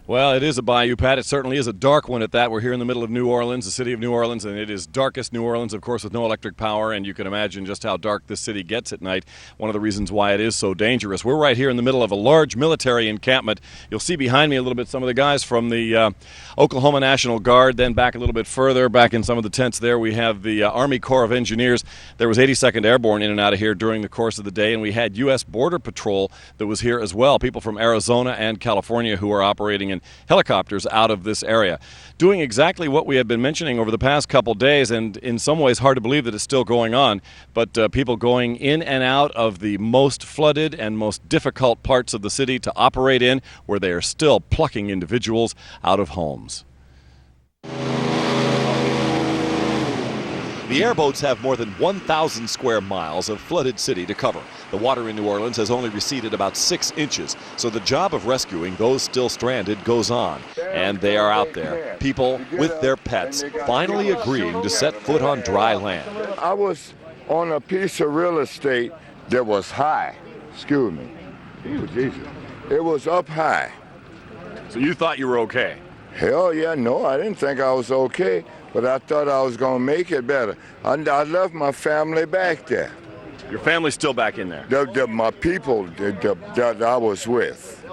Well, it is a bayou, Pat. It certainly is a dark one at that. We're here in the middle of New Orleans, the city of New Orleans, and it is darkest New Orleans, of course, with no electric power, and you can imagine just how dark this city gets at night. One of the reasons why it is so dangerous. We're right here in the middle of a large military encampment. You'll see behind me a little bit some of the guys from the Oklahoma National Guard. Then back a little bit further, back in some of the tents there, we have the Army Corps of Engineers. There was 82nd Airborne in and out of here during the course of the day, and we had U.S. Border Patrol that was here as well, people from Arizona and California who are operating in helicopters out of this area, doing exactly what we have been mentioning over the past couple days, and in some ways hard to believe that it's still going on, but people going in and out of the most flooded and most difficult parts of the city to operate in, where they are still plucking individuals out of homes. The airboats have more than 1,000 square miles of flooded city to cover. The water in New Orleans has only receded about 6 inches, so the job of rescuing those still stranded goes on. And they are out there, people with their pets, finally agreeing to set foot on dry land. I was on a piece of real estate that was high. Excuse me. Oh, Jesus. It was up high. So you thought you were okay? Hell yeah, no, I didn't think I was okay. But I thought I was going to make it better. I left my family back there. Your family's still back in there? My people that I was with.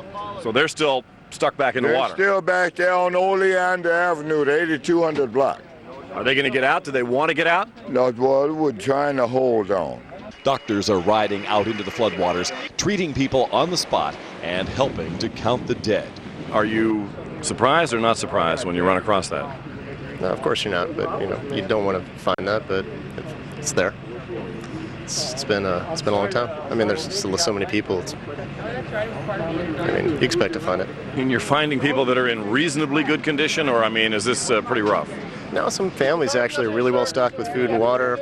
So they're still stuck back in the water? They're still back there on Oleander Avenue, the 8200 block. Are they going to get out? Do they want to get out? No, well, we're trying to hold on. Doctors are riding out into the floodwaters, treating people on the spot and helping to count the dead. Are you surprised or not surprised when you run across that? No, of course you're not, but you don't want to find that, but it's there. It's been a long time. I mean, there's still so many people. You expect to find it. And you're finding people that are in reasonably good condition, or is this pretty rough? No, some families actually are really well stocked with food and water.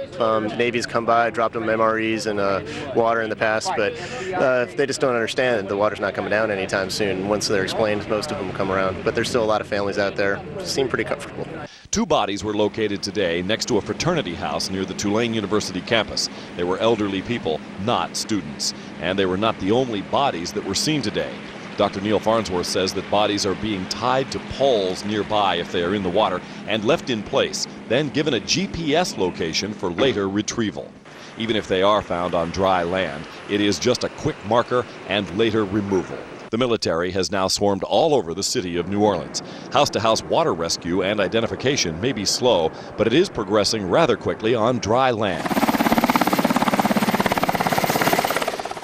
Navy's come by, dropped them MREs and water in the past, but they just don't understand the water's not coming down anytime soon. Once they're explained, most of them will come around. But there's still a lot of families out there who seem pretty comfortable. 2 bodies were located today next to a fraternity house near the Tulane University campus. They were elderly people, not students. And they were not the only bodies that were seen today. Dr. Neil Farnsworth says that bodies are being tied to poles nearby if they are in the water and left in place, then given a GPS location for later retrieval. Even if they are found on dry land, it is just a quick marker and later removal. The military has now swarmed all over the city of New Orleans. House-to-house water rescue and identification may be slow, but it is progressing rather quickly on dry land.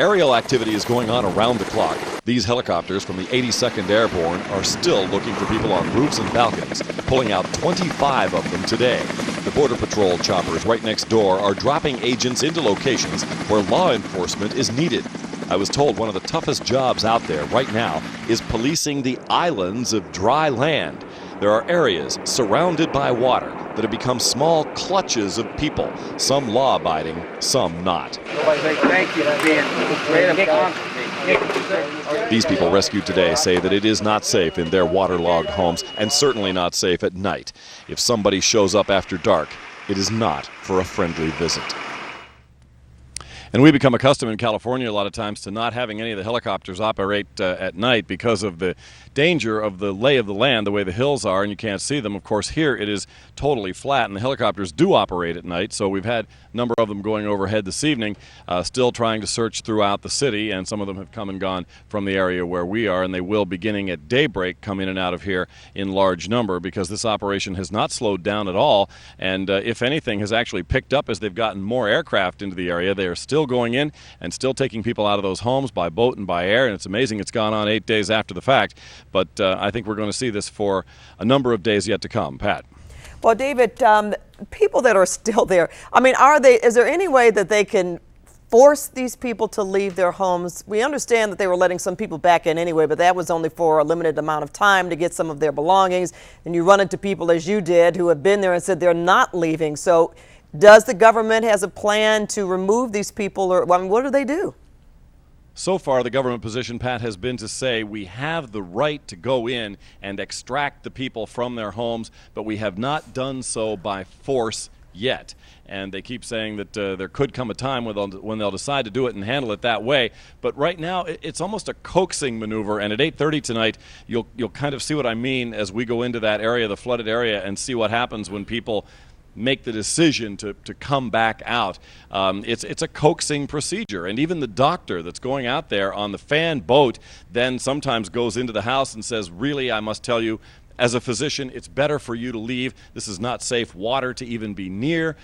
Aerial activity is going on around the clock. These helicopters from the 82nd Airborne are still looking for people on roofs and balconies, pulling out 25 of them today. The Border Patrol choppers right next door are dropping agents into locations where law enforcement is needed. I was told one of the toughest jobs out there right now is policing the islands of dry land. There are areas surrounded by water that have become small clutches of people, some law-abiding, some not. These people rescued today say that it is not safe in their waterlogged homes and certainly not safe at night. If somebody shows up after dark, it is not for a friendly visit. And we become accustomed in California a lot of times to not having any of the helicopters operate at night because of the danger of the lay of the land, the way the hills are, and you can't see them. Of course, here it is totally flat, and the helicopters do operate at night, so we've had a number of them going overhead this evening, still trying to search throughout the city, and some of them have come and gone from the area where we are, and they will, beginning at daybreak, come in and out of here in large number because this operation has not slowed down at all, and if anything, has actually picked up as they've gotten more aircraft into the area. They are still going in and still taking people out of those homes by boat and by air, and it's amazing it's gone on 8 days after the fact, but I think we're going to see this for a number of days yet to come. Pat. Well, David, people that are still there, is there any way that they can force these people to leave their homes? We understand that they were letting some people back in anyway, but that was only for a limited amount of time to get some of their belongings, and you run into people, as you did, who have been there and said they're not leaving. So does the government has a plan to remove these people, or what do they do? So far, the government position, Pat, has been to say we have the right to go in and extract the people from their homes, but we have not done so by force yet. And they keep saying that there could come a time when they'll decide to do it and handle it that way. But right now, it's almost a coaxing maneuver. And at 8:30 tonight, you'll kind of see what I mean as we go into that area, the flooded area, and see what happens when people make the decision to come back out. It's a coaxing procedure, and even the doctor that's going out there on the fan boat then sometimes goes into the house and says, really, I must tell you, as a physician, it's better for you to leave. This is not safe water to even be near.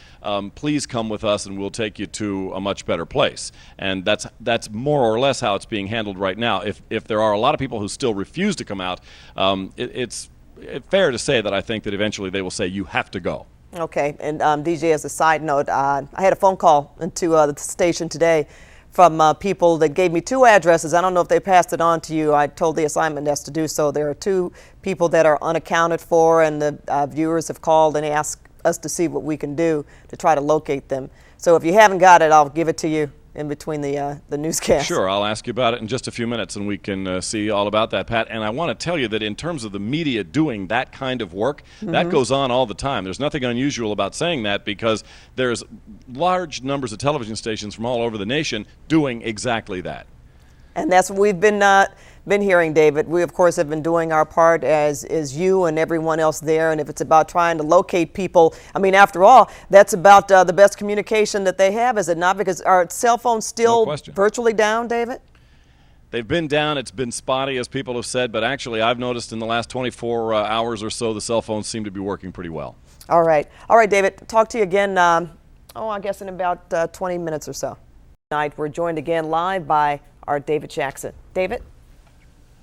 Please come with us and we'll take you to a much better place. And that's more or less how it's being handled right now. If there are a lot of people who still refuse to come out, it's fair to say that I think that eventually they will say, you have to go. Okay, and DJ, as a side note, I had a phone call into the station today from people that gave me 2 addresses. I don't know if they passed it on to you. I told the assignment desk to do so. There are 2 people that are unaccounted for, and the viewers have called and asked us to see what we can do to try to locate them. So if you haven't got it, I'll give it to you in between the newscast. Sure, I'll ask you about it in just a few minutes, and we can see all about that, Pat. And I want to tell you that in terms of the media doing that kind of work, that goes on all the time. There's nothing unusual about saying that, because there's large numbers of television stations from all over the nation doing exactly that. And that's what we've been hearing, David. We, of course, have been doing our part as you and everyone else there. And if it's about trying to locate people, I mean, after all, that's about the best communication that they have, is it not? Because are cell phones still virtually down, David? They've been down. It's been spotty, as people have said. But actually, I've noticed in the last 24 hours or so, the cell phones seem to be working pretty well. All right, David. Talk to you again, I guess in about 20 minutes or so. Tonight, we're joined again live by our David Jackson. David?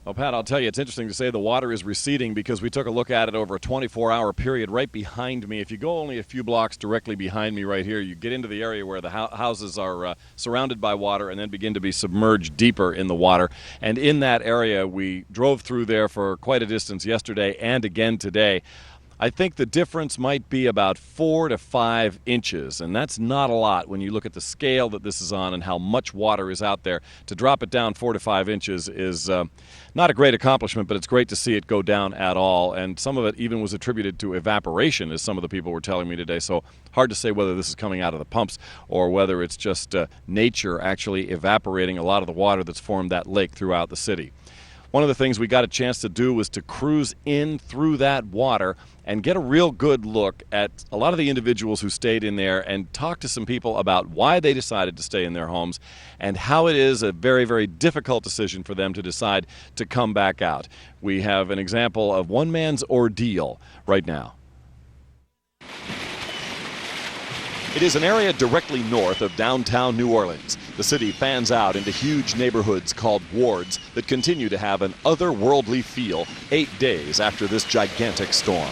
Well, Pat, I'll tell you, it's interesting to say the water is receding, because we took a look at it over a 24-hour period right behind me. If you go only a few blocks directly behind me right here, you get into the area where the houses are surrounded by water and then begin to be submerged deeper in the water. And in that area, we drove through there for quite a distance yesterday and again today. I think the difference might be about 4 to 5 inches, and that's not a lot when you look at the scale that this is on and how much water is out there. To drop it down 4 to 5 inches is not a great accomplishment, but it's great to see it go down at all. And some of it even was attributed to evaporation, as some of the people were telling me today. So hard to say whether this is coming out of the pumps or whether it's just nature actually evaporating a lot of the water that's formed that lake throughout the city. One of the things we got a chance to do was to cruise in through that water and get a real good look at a lot of the individuals who stayed in there and talk to some people about why they decided to stay in their homes and how it is a very, very difficult decision for them to decide to come back out. We have an example of one man's ordeal right now. It is an area directly north of downtown New Orleans. The city fans out into huge neighborhoods called wards that continue to have an otherworldly feel 8 days after this gigantic storm.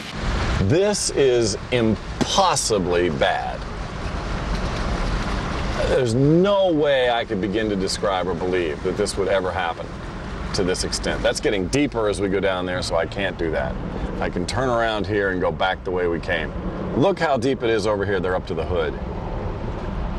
This is impossibly bad. There's no way I could begin to describe or believe that this would ever happen to this extent. That's getting deeper as we go down there, so I can't do that. I can turn around here and go back the way we came. Look how deep it is over here. They're up to the hood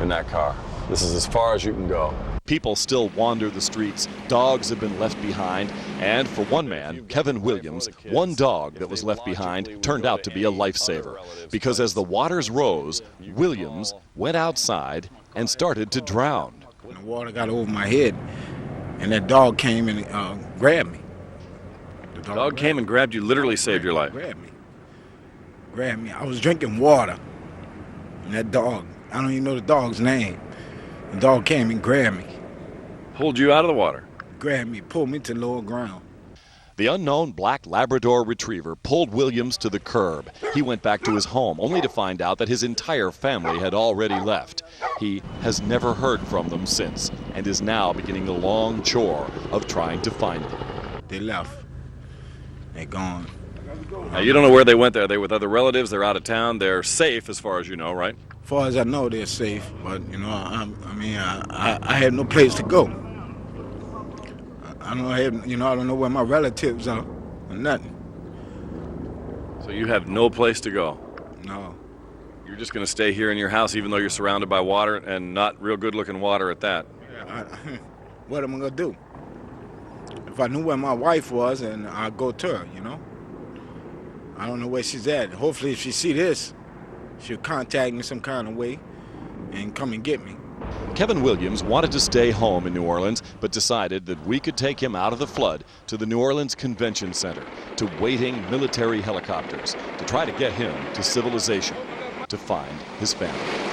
in that car. This is as far as you can go. People still wander the streets. Dogs have been left behind. And for one man, Kevin Williams, one dog that was left behind turned out to be a lifesaver. Because as the waters rose, Williams went outside and started to drown. When the water got over my head, and that dog came and grabbed me. The dog came and grabbed you, literally saved your life. Grabbed me. I was drinking water, and that dog, I don't even know the dog's name. The dog came and grabbed me. Pulled you out of the water? Grabbed me, pulled me to lower ground. The unknown black Labrador retriever pulled Williams to the curb. He went back to his home, only to find out that his entire family had already left. He has never heard from them since, and is now beginning the long chore of trying to find them. They left. They're gone. Now, you don't know where they went there. Are they with other relatives? They're out of town. They're safe, as far as you know, right? As far as I know, they're safe. But I have no place to go. I don't know where my relatives are or nothing. So you have no place to go? No. You're just going to stay here in your house, even though you're surrounded by water, and not real good-looking water at that? What am I going to do? If I knew where my wife was, and I'd go to her, I don't know where she's at. Hopefully, if she see this, should contact me some kind of way and come and get me. Kevin Williams wanted to stay home in New Orleans, but decided that we could take him out of the flood to the New Orleans Convention Center, to waiting military helicopters, to try to get him to civilization, to find his family.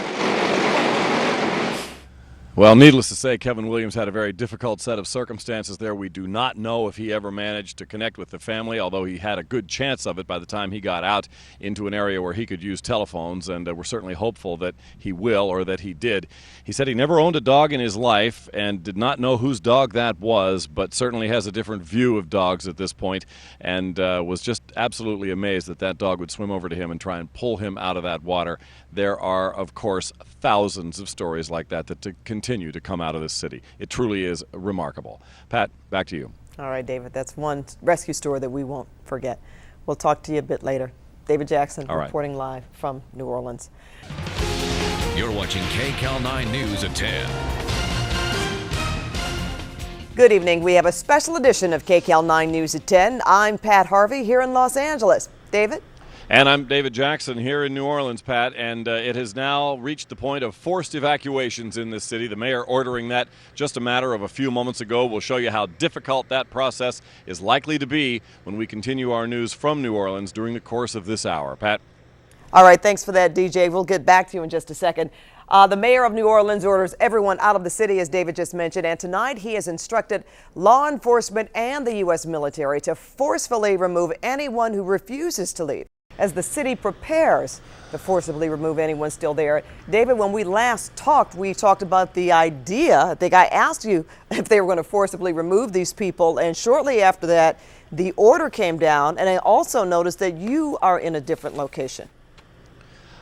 Well, needless to say, Kevin Williams had a very difficult set of circumstances there. We do not know if he ever managed to connect with the family, although he had a good chance of it by the time he got out into an area where he could use telephones, and we're certainly hopeful that he will, or that he did. He said he never owned a dog in his life and did not know whose dog that was, but certainly has a different view of dogs at this point, and was just absolutely amazed that that dog would swim over to him and try and pull him out of that water. There are, of course, thousands of stories like that to continue to come out of this city. It truly is remarkable. Pat, back to you. All right, David, that's one rescue story that we won't forget. We'll talk to you a bit later. David Jackson reporting live from New Orleans. You're watching KCAL 9 News at 10. Good evening. We have a special edition of KCAL 9 News at 10. I'm Pat Harvey here in Los Angeles. David? And I'm David Jackson here in New Orleans, Pat, and it has now reached the point of forced evacuations in this city. The mayor ordering that just a matter of a few moments ago. We'll show you how difficult that process is likely to be when we continue our news from New Orleans during the course of this hour. Pat? All right, thanks for that, DJ. We'll get back to you in just a second. The mayor of New Orleans orders everyone out of the city, as David just mentioned, and tonight he has instructed law enforcement and the U.S. military to forcefully remove anyone who refuses to leave, as the city prepares to forcibly remove anyone still there. David, when we last talked, we talked about the idea. I think I asked you if they were going to forcibly remove these people, and shortly after that, the order came down, and I also noticed that you are in a different location.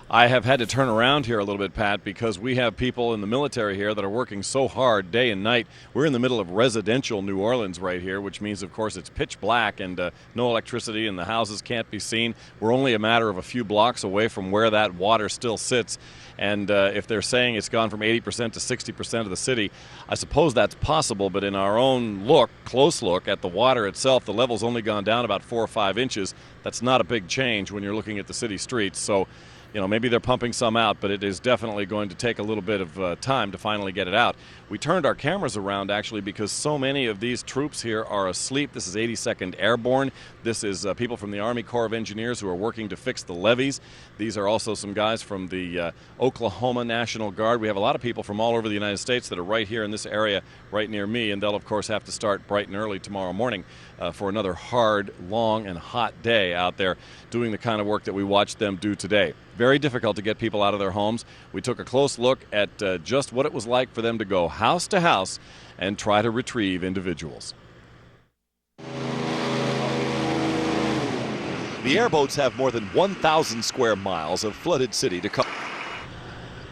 I have had to turn around here a little bit, Pat, because we have people in the military here that are working so hard day and night. We're in the middle of residential New Orleans right here, which means, of course, it's pitch black and no electricity and the houses can't be seen. We're only a matter of a few blocks away from where that water still sits. And if they're saying it's gone from 80% to 60% of the city, I suppose that's possible. But in our own close look at the water itself, the level's only gone down about 4 or 5 inches. That's not a big change when you're looking at the city streets. So, you know, maybe they're pumping some out, but it is definitely going to take a little bit of time to finally get it out. We turned our cameras around, actually, because so many of these troops here are asleep. This is 82nd Airborne. This is people from the Army Corps of Engineers who are working to fix the levees. These are also some guys from the Oklahoma National Guard. We have a lot of people from all over the United States that are right here in this area, right near me, and they'll, of course, have to start bright and early tomorrow morning for another hard, long, and hot day out there doing the kind of work that we watched them do today. Very difficult to get people out of their homes. We took a close look at just what it was like for them to go house to house and try to retrieve individuals. The airboats have more than 1,000 square miles of flooded city to cover.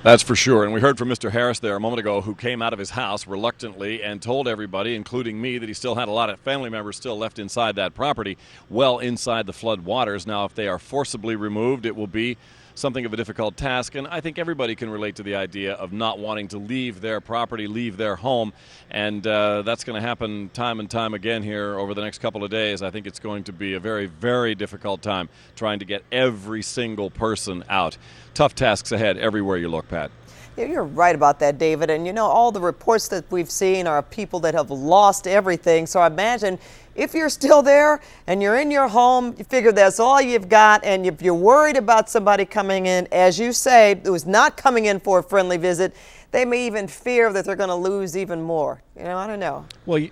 That's for sure. And we heard from Mr. Harris there a moment ago, who came out of his house reluctantly and told everybody, including me, that he still had a lot of family members still left inside that property, well inside the flood waters. Now, if they are forcibly removed, it will be something of a difficult task, and I think everybody can relate to the idea of not wanting to leave their property, leave their home, and that's going to happen time and time again here over the next couple of days. I think it's going to be a very, very difficult time trying to get every single person out. Tough tasks ahead everywhere you look, Pat. Yeah, you're right about that, David. And you know, all the reports that we've seen are people that have lost everything. So I imagine if you're still there and you're in your home, you figure that's all you've got. And if you're worried about somebody coming in, as you say, who's not coming in for a friendly visit, they may even fear that they're going to lose even more. You know, I don't know. Well,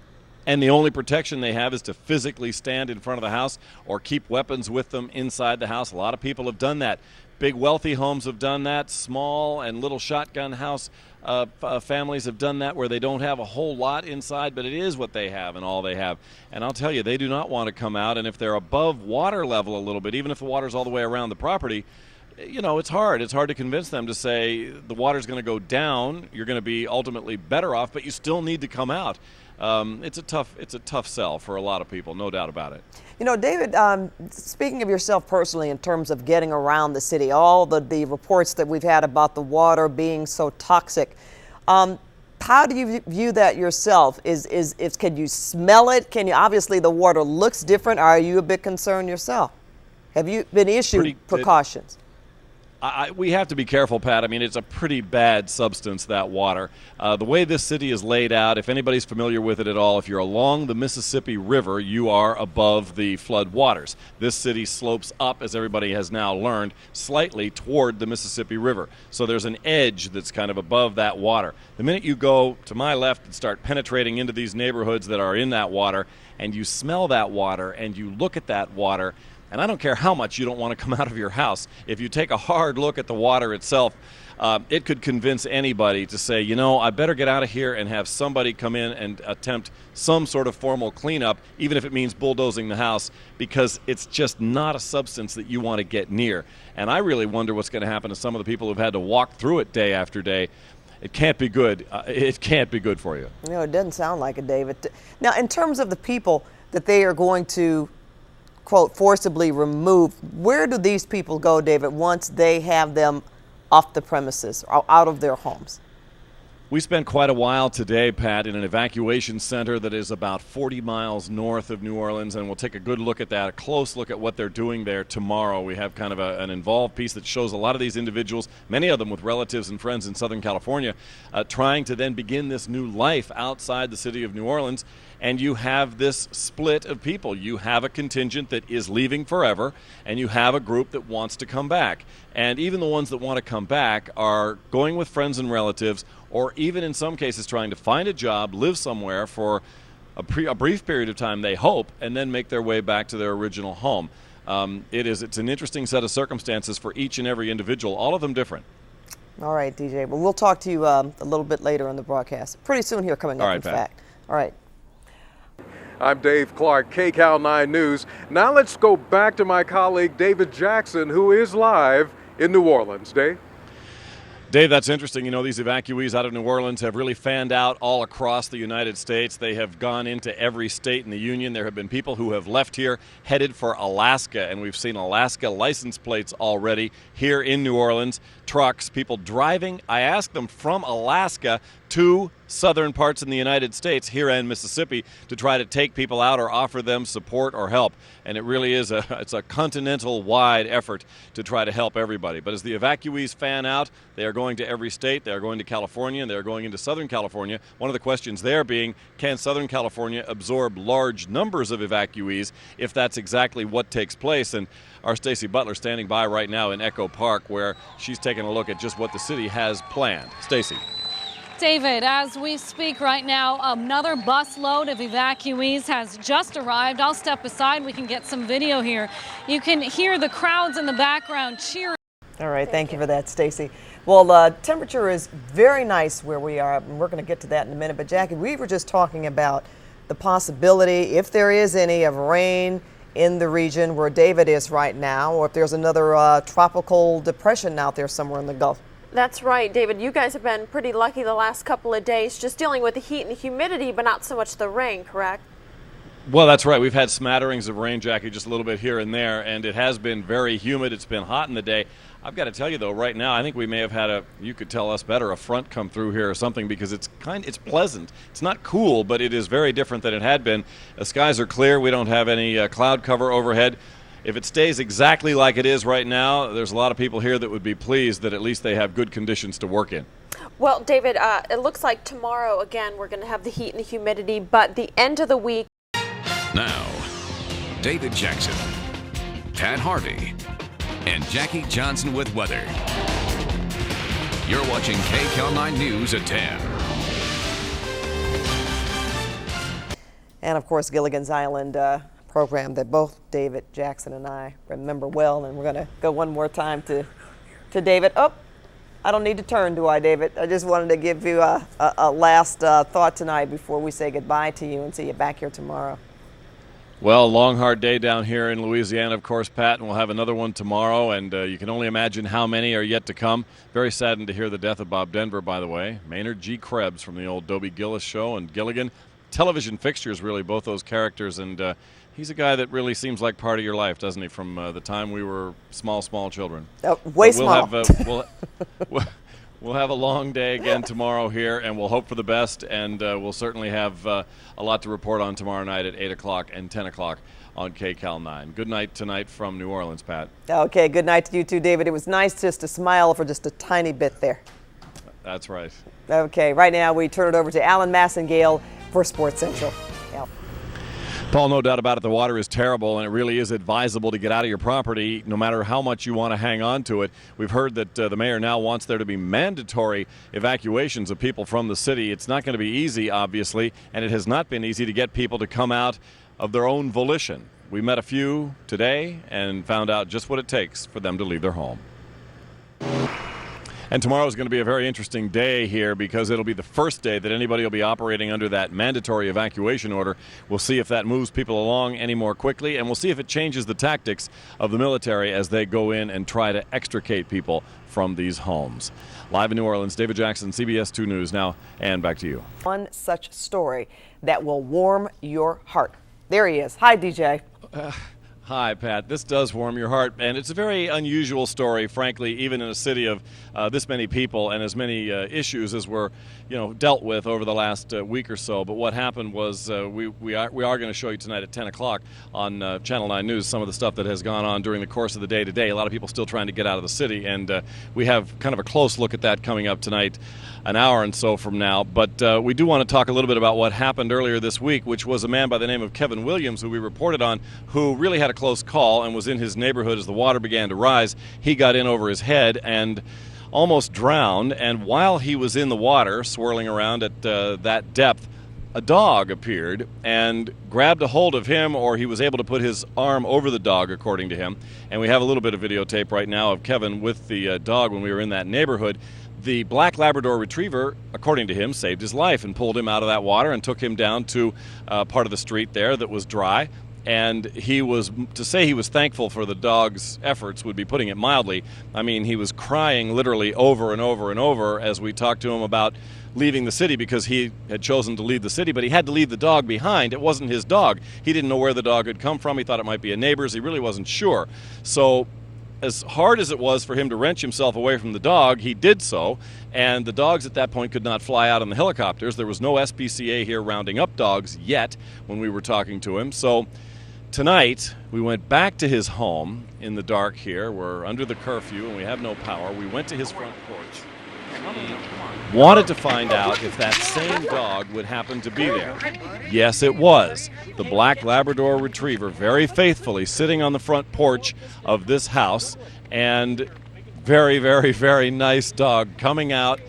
and the only protection they have is to physically stand in front of the house or keep weapons with them inside the house. A lot of people have done that. Big wealthy homes have done that. Small and little shotgun house families have done that, where they don't have a whole lot inside, but it is what they have and all they have. And I'll tell you, they do not want to come out. And if they're above water level a little bit, even if the water's all the way around the property, you know, it's hard. It's hard to convince them to say the water's going to go down. You're going to be ultimately better off, but you still need to come out. It's a tough sell for a lot of people, no doubt about it. You know, David, speaking of yourself personally in terms of getting around the city, all the reports that we've had about the water being so toxic, how do you view that yourself? Can you smell it? Obviously the water looks different. Are you a bit concerned yourself? Have you been issued precautions? We have to be careful, Pat. I mean, it's a pretty bad substance, that water. The way this city is laid out, if anybody's familiar with it at all, if you're along the Mississippi River, you are above the flood waters. This city slopes up, as everybody has now learned, slightly toward the Mississippi River. So there's an edge that's kind of above that water. The minute you go to my left and start penetrating into these neighborhoods that are in that water, and you smell that water and you look at that water, and I don't care how much you don't want to come out of your house, if you take a hard look at the water itself, it could convince anybody to say, you know, I better get out of here and have somebody come in and attempt some sort of formal cleanup, even if it means bulldozing the house, because it's just not a substance that you want to get near. And I really wonder what's going to happen to some of the people who've had to walk through it day after day. It can't be good. It can't be good for you. No, it doesn't sound like it, David. Now, in terms of the people that they are going to, quote, forcibly remove, where do these people go, David, once they have them off the premises or out of their homes? We spent quite a while today, Pat, in an evacuation center that is about 40 miles north of New Orleans, and we'll take a good look at that, a close look at what they're doing there tomorrow. We have kind of an involved piece that shows a lot of these individuals, many of them with relatives and friends in Southern California, trying to then begin this new life outside the city of New Orleans. And you have this split of people. You have a contingent that is leaving forever, and you have a group that wants to come back. And even the ones that want to come back are going with friends and relatives, or even in some cases trying to find a job, live somewhere for a brief period of time, they hope, and then make their way back to their original home. It's an interesting set of circumstances for each and every individual, all of them different. All right, DJ. Well, we'll talk to you a little bit later in the broadcast. Pretty soon here coming up, in fact. All right. I'm Dave Clark, KCAL 9 News. Now let's go back to my colleague David Jackson, who is live in New Orleans. Dave? Dave, that's interesting. You know, these evacuees out of New Orleans have really fanned out all across the United States. They have gone into every state in the union. There have been people who have left here headed for Alaska, and we've seen Alaska license plates already here in New Orleans. Trucks, people driving, I asked them, from Alaska to southern parts in the United States, here in Mississippi, to try to take people out or offer them support or help. And it really is it's a continental-wide effort to try to help everybody. But as the evacuees fan out, they are going to every state. They are going to California, and they are going into Southern California. One of the questions there being, can Southern California absorb large numbers of evacuees if that's exactly what takes place? And our Stacey Butler standing by right now in Echo Park, where she's taking a look at just what the city has planned. Stacey. David, as we speak right now, another busload of evacuees has just arrived. I'll step aside. We can get some video here. You can hear the crowds in the background cheering. All right, thank you for that, Stacey. Well, temperature is very nice where we are, and we're going to get to that in a minute. But, Jackie, we were just talking about the possibility, if there is any, of rain in the region where David is right now, or if there's another tropical depression out there somewhere in the Gulf. That's right, David. You guys have been pretty lucky the last couple of days just dealing with the heat and humidity, but not so much the rain, correct? Well, that's right. We've had smatterings of rain, Jackie, just a little bit here and there, and it has been very humid. It's been hot in the day. I've got to tell you, though, right now, I think we may have had you could tell us better, a front come through here or something, because it's pleasant. It's not cool, but it is very different than it had been. The skies are clear. We don't have any cloud cover overhead. If it stays exactly like it is right now, there's a lot of people here that would be pleased that at least they have good conditions to work in. Well, David, it looks like tomorrow, again, we're going to have the heat and the humidity, but the end of the week. Now, David Jackson, Pat Harvey, and Jackie Johnson with weather. You're watching KCAL 9 News at 10. And, of course, Gilligan's Island program that both David Jackson and I remember well, and we're going to go one more time to David. Oh, I don't need to turn, do I, David? I just wanted to give you a last thought tonight before we say goodbye to you and see you back here tomorrow. Well, long, hard day down here in Louisiana, of course, Pat, and we'll have another one tomorrow, and you can only imagine how many are yet to come. Very saddened to hear the death of Bob Denver, by the way. Maynard G. Krebs from the old Dobie Gillis show, and Gilligan. Television fixtures, really, both those characters, and he's a guy that really seems like part of your life, doesn't he, from the time we were small children. Small. We'll have a long day again tomorrow here, and we'll hope for the best, and we'll certainly have a lot to report on tomorrow night at 8 o'clock and 10 o'clock on KCAL 9. Good night tonight from New Orleans, Pat. Okay, good night to you too, David. It was nice just to smile for just a tiny bit there. That's right. Okay, right now we turn it over to Alan Massengale for Sports Central. Al. Paul, no doubt about it, the water is terrible, and it really is advisable to get out of your property no matter how much you want to hang on to it. We've heard that the mayor now wants there to be mandatory evacuations of people from the city. It's not going to be easy, obviously, and it has not been easy to get people to come out of their own volition. We met a few today and found out just what it takes for them to leave their home. And tomorrow is going to be a very interesting day here because it'll be the first day that anybody will be operating under that mandatory evacuation order. We'll see if that moves people along any more quickly, and we'll see if it changes the tactics of the military as they go in and try to extricate people from these homes. Live in New Orleans, David Jackson, CBS 2 News now, and back to you. One such story that will warm your heart. There he is. Hi, DJ. Hi, Pat. This does warm your heart, and it's a very unusual story, frankly, even in a city of this many people and as many issues as were, dealt with over the last week or so. But what happened was we are going to show you tonight at 10 o'clock on Channel 9 News some of the stuff that has gone on during the course of the day today. A lot of people still trying to get out of the city, and we have kind of a close look at that coming up tonight, an hour and so from now. But we do want to talk a little bit about what happened earlier this week, which was a man by the name of Kevin Williams, who we reported on, who really had a close call and was in his neighborhood as the water began to rise. He got in over his head and almost drowned, and while he was in the water swirling around at that depth, a dog appeared and grabbed a hold of him, or he was able to put his arm over the dog, according to him. And we have a little bit of videotape right now of Kevin with the dog when we were in that neighborhood. The black Labrador Retriever, according to him, saved his life and pulled him out of that water and took him down to part of the street there that was dry. And to say he was thankful for the dog's efforts would be putting it mildly. I mean, he was crying literally over and over and over as we talked to him about leaving the city because he had chosen to leave the city, but he had to leave the dog behind. It wasn't his dog. He didn't know where the dog had come from. He thought it might be a neighbor's. He really wasn't sure. So as hard as it was for him to wrench himself away from the dog, he did so, and the dogs at that point could not fly out in the helicopters. There was no SPCA here rounding up dogs yet when we were talking to him. So tonight, we went back to his home in the dark here. We're under the curfew and we have no power. We went to his front porch. Wanted to find out if that same dog would happen to be there. Yes, it was. The black Labrador Retriever, very faithfully sitting on the front porch of this house, and very, very, very nice dog coming out.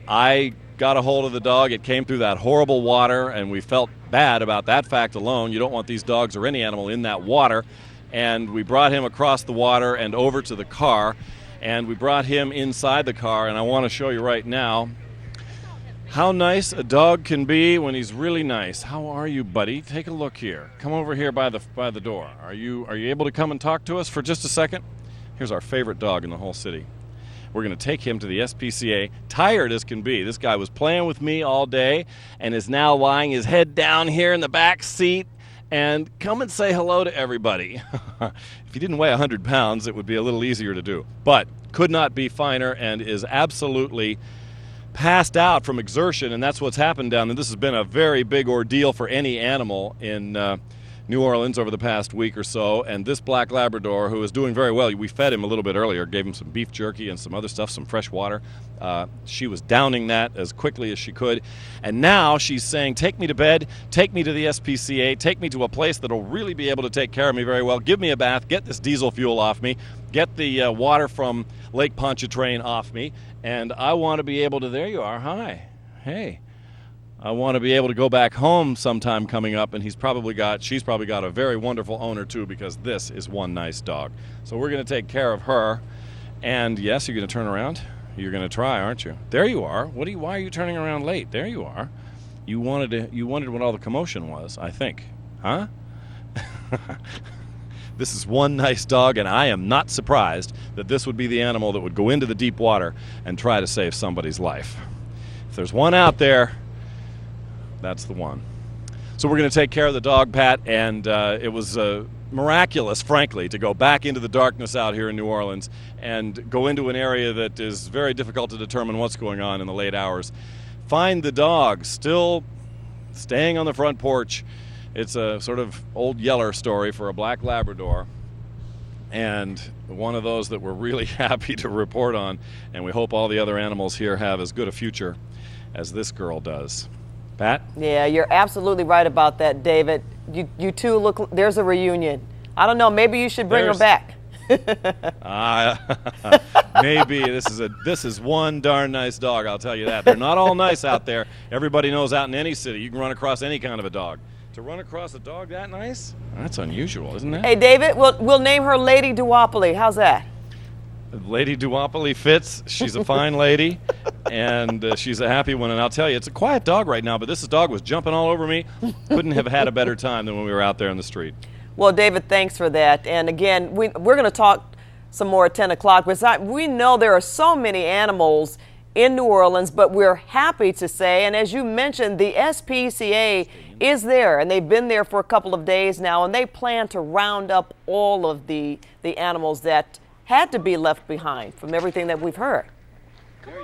I got a hold of the dog. It came through that horrible water, and we felt bad about that fact alone. You don't want these dogs or any animal in that water. And we brought him across the water and over to the car, and we brought him inside the car, and I want to show you right now how nice a dog can be when he's really nice. How are you, buddy? Take a look here. Come over here by the door. Are you able to come and talk to us for just a second? Here's our favorite dog in the whole city. We're going to take him to the SPCA, tired as can be. This guy was playing with me all day and is now lying his head down here in the back seat. And come and say hello to everybody. If he didn't weigh 100 pounds, it would be a little easier to do. But could not be finer and is absolutely passed out from exertion, and that's what's happened down there. This has been a very big ordeal for any animal in New Orleans over the past week or so, and this black Labrador, who is doing very well, we fed him a little bit earlier, gave him some beef jerky and some other stuff, some fresh water. She was downing that as quickly as she could, and now she's saying, take me to bed, take me to the SPCA, take me to a place that'll really be able to take care of me very well, give me a bath, get this diesel fuel off me, get the water from Lake Pontchartrain off me, and I want to be able to, there you are, hi, hey. I want to be able to go back home sometime coming up, and she's probably got a very wonderful owner too, because this is one nice dog. So we're going to take care of her. And yes, you're going to turn around. You're going to try, aren't you? There you are. Why are you turning around late? There you are. You wondered what all the commotion was, I think. Huh? This is one nice dog, and I am not surprised that this would be the animal that would go into the deep water and try to save somebody's life. If there's one out there, that's the one. So we're going to take care of the dog, Pat, and it was miraculous, frankly, to go back into the darkness out here in New Orleans and go into an area that is very difficult to determine what's going on in the late hours. Find the dog still staying on the front porch It's a sort of old Yeller story for a black Labrador, and one of those that we're really happy to report on, and we hope all the other animals here have as good a future as this girl does. Pat? Yeah, you're absolutely right about that, David. You two look, there's a reunion. I don't know, maybe you should bring her back. Maybe. This is one darn nice dog, I'll tell you that. They're not all nice out there. Everybody knows out in any city you can run across any kind of a dog. To run across a dog that nice? That's unusual, isn't it? Hey, David, we'll name her Lady Duopoly. How's that? Lady Duopoly fits. She's a fine lady, and she's a happy one. And I'll tell you, it's a quiet dog right now, but this dog was jumping all over me. Couldn't have had a better time than when we were out there in the street. Well, David, thanks for that. And again, we're going to talk some more at 10 o'clock. We know there are so many animals in New Orleans, but we're happy to say, and as you mentioned, the SPCA is there, and they've been there for a couple of days now, and they plan to round up all of the animals that had to be left behind from everything that we've heard.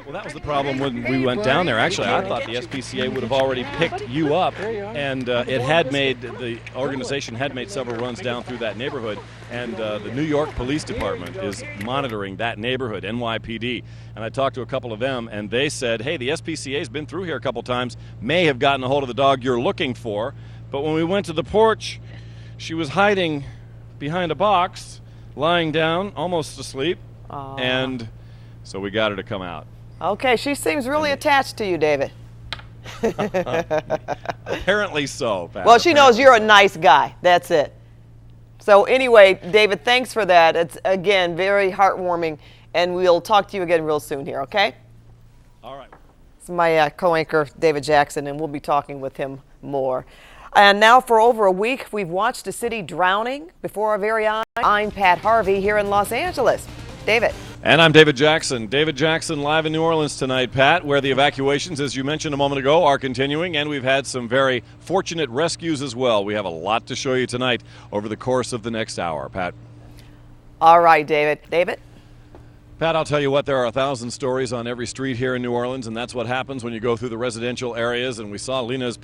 Well, that was the problem when we went down there. Actually, I thought the SPCA would have already picked you up, and the organization had made several runs down through that neighborhood, and the New York Police Department is monitoring that neighborhood, NYPD. And I talked to a couple of them, and they said, hey, the SPCA's been through here a couple times, may have gotten a hold of the dog you're looking for, but when we went to the porch, she was hiding behind a box, lying down, almost asleep, and so we got her to come out. Okay, she seems really attached to you, David. Apparently so, Pat. Well, she knows you're a nice guy. That's it. So anyway, David, thanks for that. It's, again, very heartwarming, and we'll talk to you again real soon here, okay? All right. It's my co-anchor, David Jackson, and we'll be talking with him more. And now for over a week, we've watched a city drowning before our very eyes. I'm Pat Harvey here in Los Angeles. David. And I'm David Jackson. David Jackson live in New Orleans tonight, Pat, where the evacuations, as you mentioned a moment ago, are continuing, and we've had some very fortunate rescues as well. We have a lot to show you tonight over the course of the next hour. Pat. All right, David. David? Pat, I'll tell you what, there are 1,000 stories on every street here in New Orleans, and that's what happens when you go through the residential areas. And we saw Lena's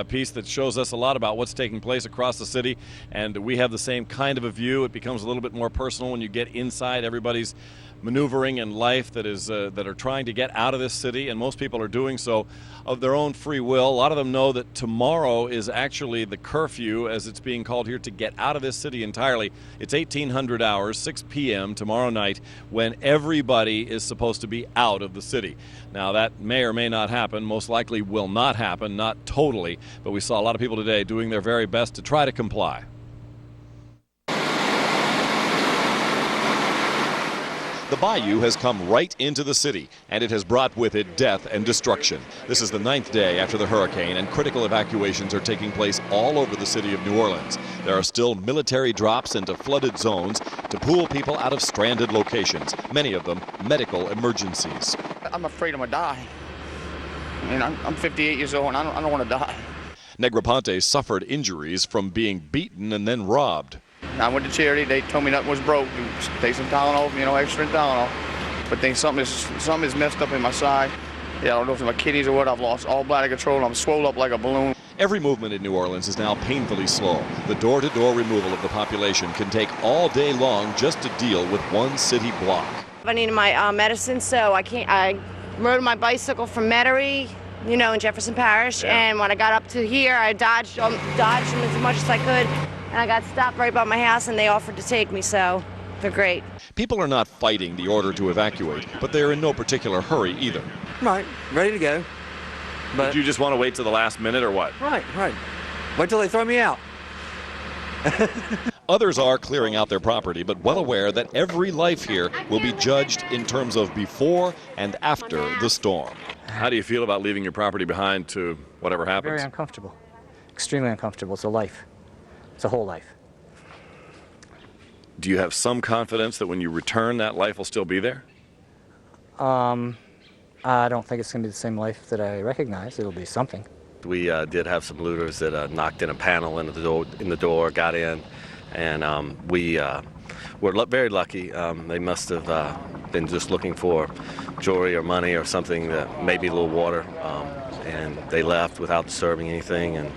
piece that shows us a lot about what's taking place across the city, and we have the same kind of a view. It becomes a little bit more personal when you get inside everybody's maneuvering and life that are trying to get out of this city, and most people are doing so of their own free will. A lot of them know that tomorrow is actually the curfew, as it's being called here, to get out of this city entirely. It's 1800 hours, 6 p.m. tomorrow night, when everybody is supposed to be out of the city. Now, that may or may not happen, most likely will not happen, not totally, but we saw a lot of people today doing their very best to try to comply. The bayou has come right into the city, and it has brought with it death and destruction. This is the 9th day after the hurricane, and critical evacuations are taking place all over the city of New Orleans. There are still military drops into flooded zones to pull people out of stranded locations, many of them medical emergencies. I'm afraid I'm going to die. I mean, I'm 58 years old, and I don't want to die. Negroponte suffered injuries from being beaten and then robbed. I went to charity. They told me nothing was broke. Take some Tylenol, extra Tylenol. But then something is messed up in my side. Yeah, I don't know if it's my kidneys or what. I've lost all bladder control, and I'm swollen up like a balloon. Every movement in New Orleans is now painfully slow. The door-to-door removal of the population can take all day long just to deal with one city block. I needed my medicine, so I rode my bicycle from Metairie, in Jefferson Parish, and when I got up to here, I dodged them as much as I could. And I got stopped right by my house, and they offered to take me, so they're great. People are not fighting the order to evacuate, but they're in no particular hurry either. Right, ready to go. But did you just want to wait till the last minute or what? Right. Wait till they throw me out. Others are clearing out their property, but well aware that every life here will be judged in terms of before and after the storm. How do you feel about leaving your property behind to whatever happens? Very uncomfortable. Extremely uncomfortable. It's a life. It's a whole life. Do you have some confidence that when you return, that life will still be there? I don't think it's going to be the same life that I recognize. It'll be something. We did have some looters that knocked in a panel in the door, got in, and we were very lucky. They must have been just looking for jewelry or money or something, that maybe a little water, and they left without disturbing anything. And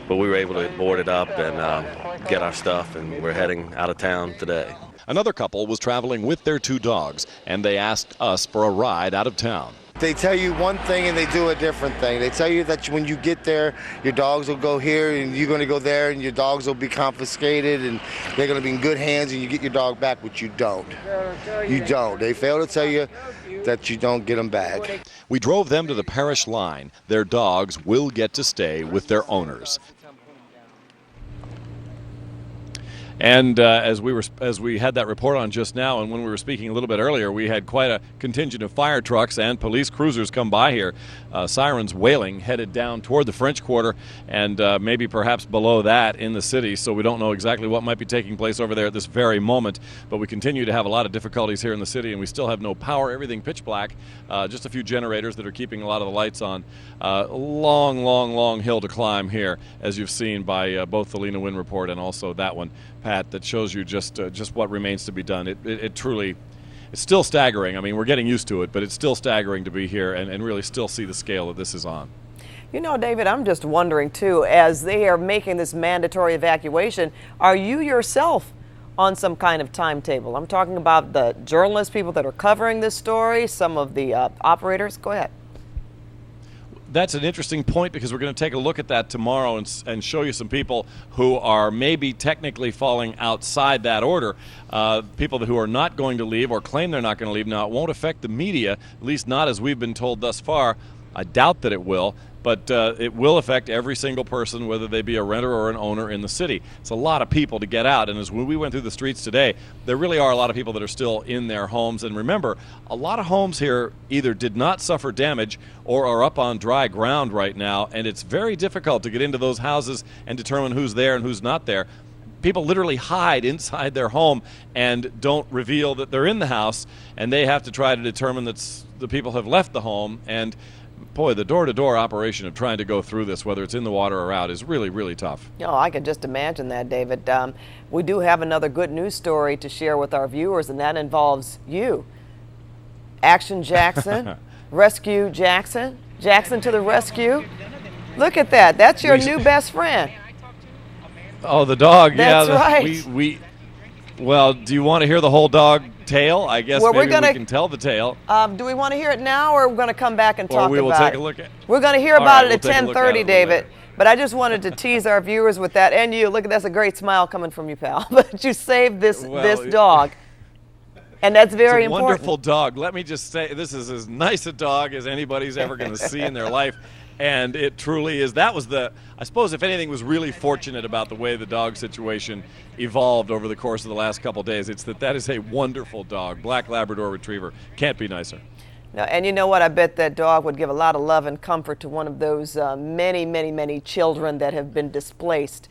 but we were able to board it up and get our stuff, and we're heading out of town today. Another couple was traveling with their 2 dogs, and they asked us for a ride out of town. They tell you one thing and they do a different thing. They tell you that when you get there, your dogs will go here and you're going to go there and your dogs will be confiscated and they're going to be in good hands and you get your dog back, but you don't. You don't. They fail to tell you that you don't get them back. We drove them to the parish line. Their dogs will get to stay with their owners. And as we had that report on just now, and when we were speaking a little bit earlier, we had quite a contingent of fire trucks and police cruisers come by here, sirens wailing, headed down toward the French Quarter and maybe perhaps below that in the city. So we don't know exactly what might be taking place over there at this very moment, but we continue to have a lot of difficulties here in the city, and we still have no power, everything pitch black, just a few generators that are keeping a lot of the lights on. Long hill to climb here, as you've seen by both the Lena Wynn report and also that one, Pat, that shows you just what remains to be done. It truly, it's still staggering. I mean, we're getting used to it, but it's still staggering to be here and really still see the scale that this is on. You know, David, I'm just wondering, too, as they are making this mandatory evacuation, are you yourself on some kind of timetable? I'm talking about the journalists, people that are covering this story, some of the operators. Go ahead. That's an interesting point, because we're going to take a look at that tomorrow and show you some people who are maybe technically falling outside that order, people who are not going to leave or claim they're not going to leave. Now, it won't affect the media, at least not as we've been told thus far. I doubt that it will, but it will affect every single person, whether they be a renter or an owner in the city. It's a lot of people to get out, and as we went through the streets today, there really are a lot of people that are still in their homes. And remember, a lot of homes here either did not suffer damage or are up on dry ground right now, and it's very difficult to get into those houses and determine who's there and who's not there. People literally hide inside their home and don't reveal that they're in the house, and they have to try to determine that the people have left the home. And boy, the door-to-door operation of trying to go through this, whether it's in the water or out, is really, really tough. Oh, I can just imagine that, David. We do have another good news story to share with our viewers, and that involves you. Action Jackson, Rescue Jackson, Jackson to the rescue. Look at that. That's your new best friend. Oh, the dog. That's right. Well, do you want to hear the whole dog tale? I guess maybe we can tell the tale. Do we want to hear it now, or are we going to come back and talk about it? Or we will take a look at it. We're going to hear about it at 10:30, David. But I just wanted to tease our viewers with that. And you, look, that's a great smile coming from you, pal. But you saved this dog. And that's very important. It's a wonderful dog. Let me just say, this is as nice a dog as anybody's ever going to see in their life. And it truly is. That was I suppose if anything was really fortunate about the way the dog situation evolved over the course of the last couple of days, it's that is a wonderful dog. Black Labrador Retriever. Can't be nicer. No, and you know what? I bet that dog would give a lot of love and comfort to one of those many children that have been displaced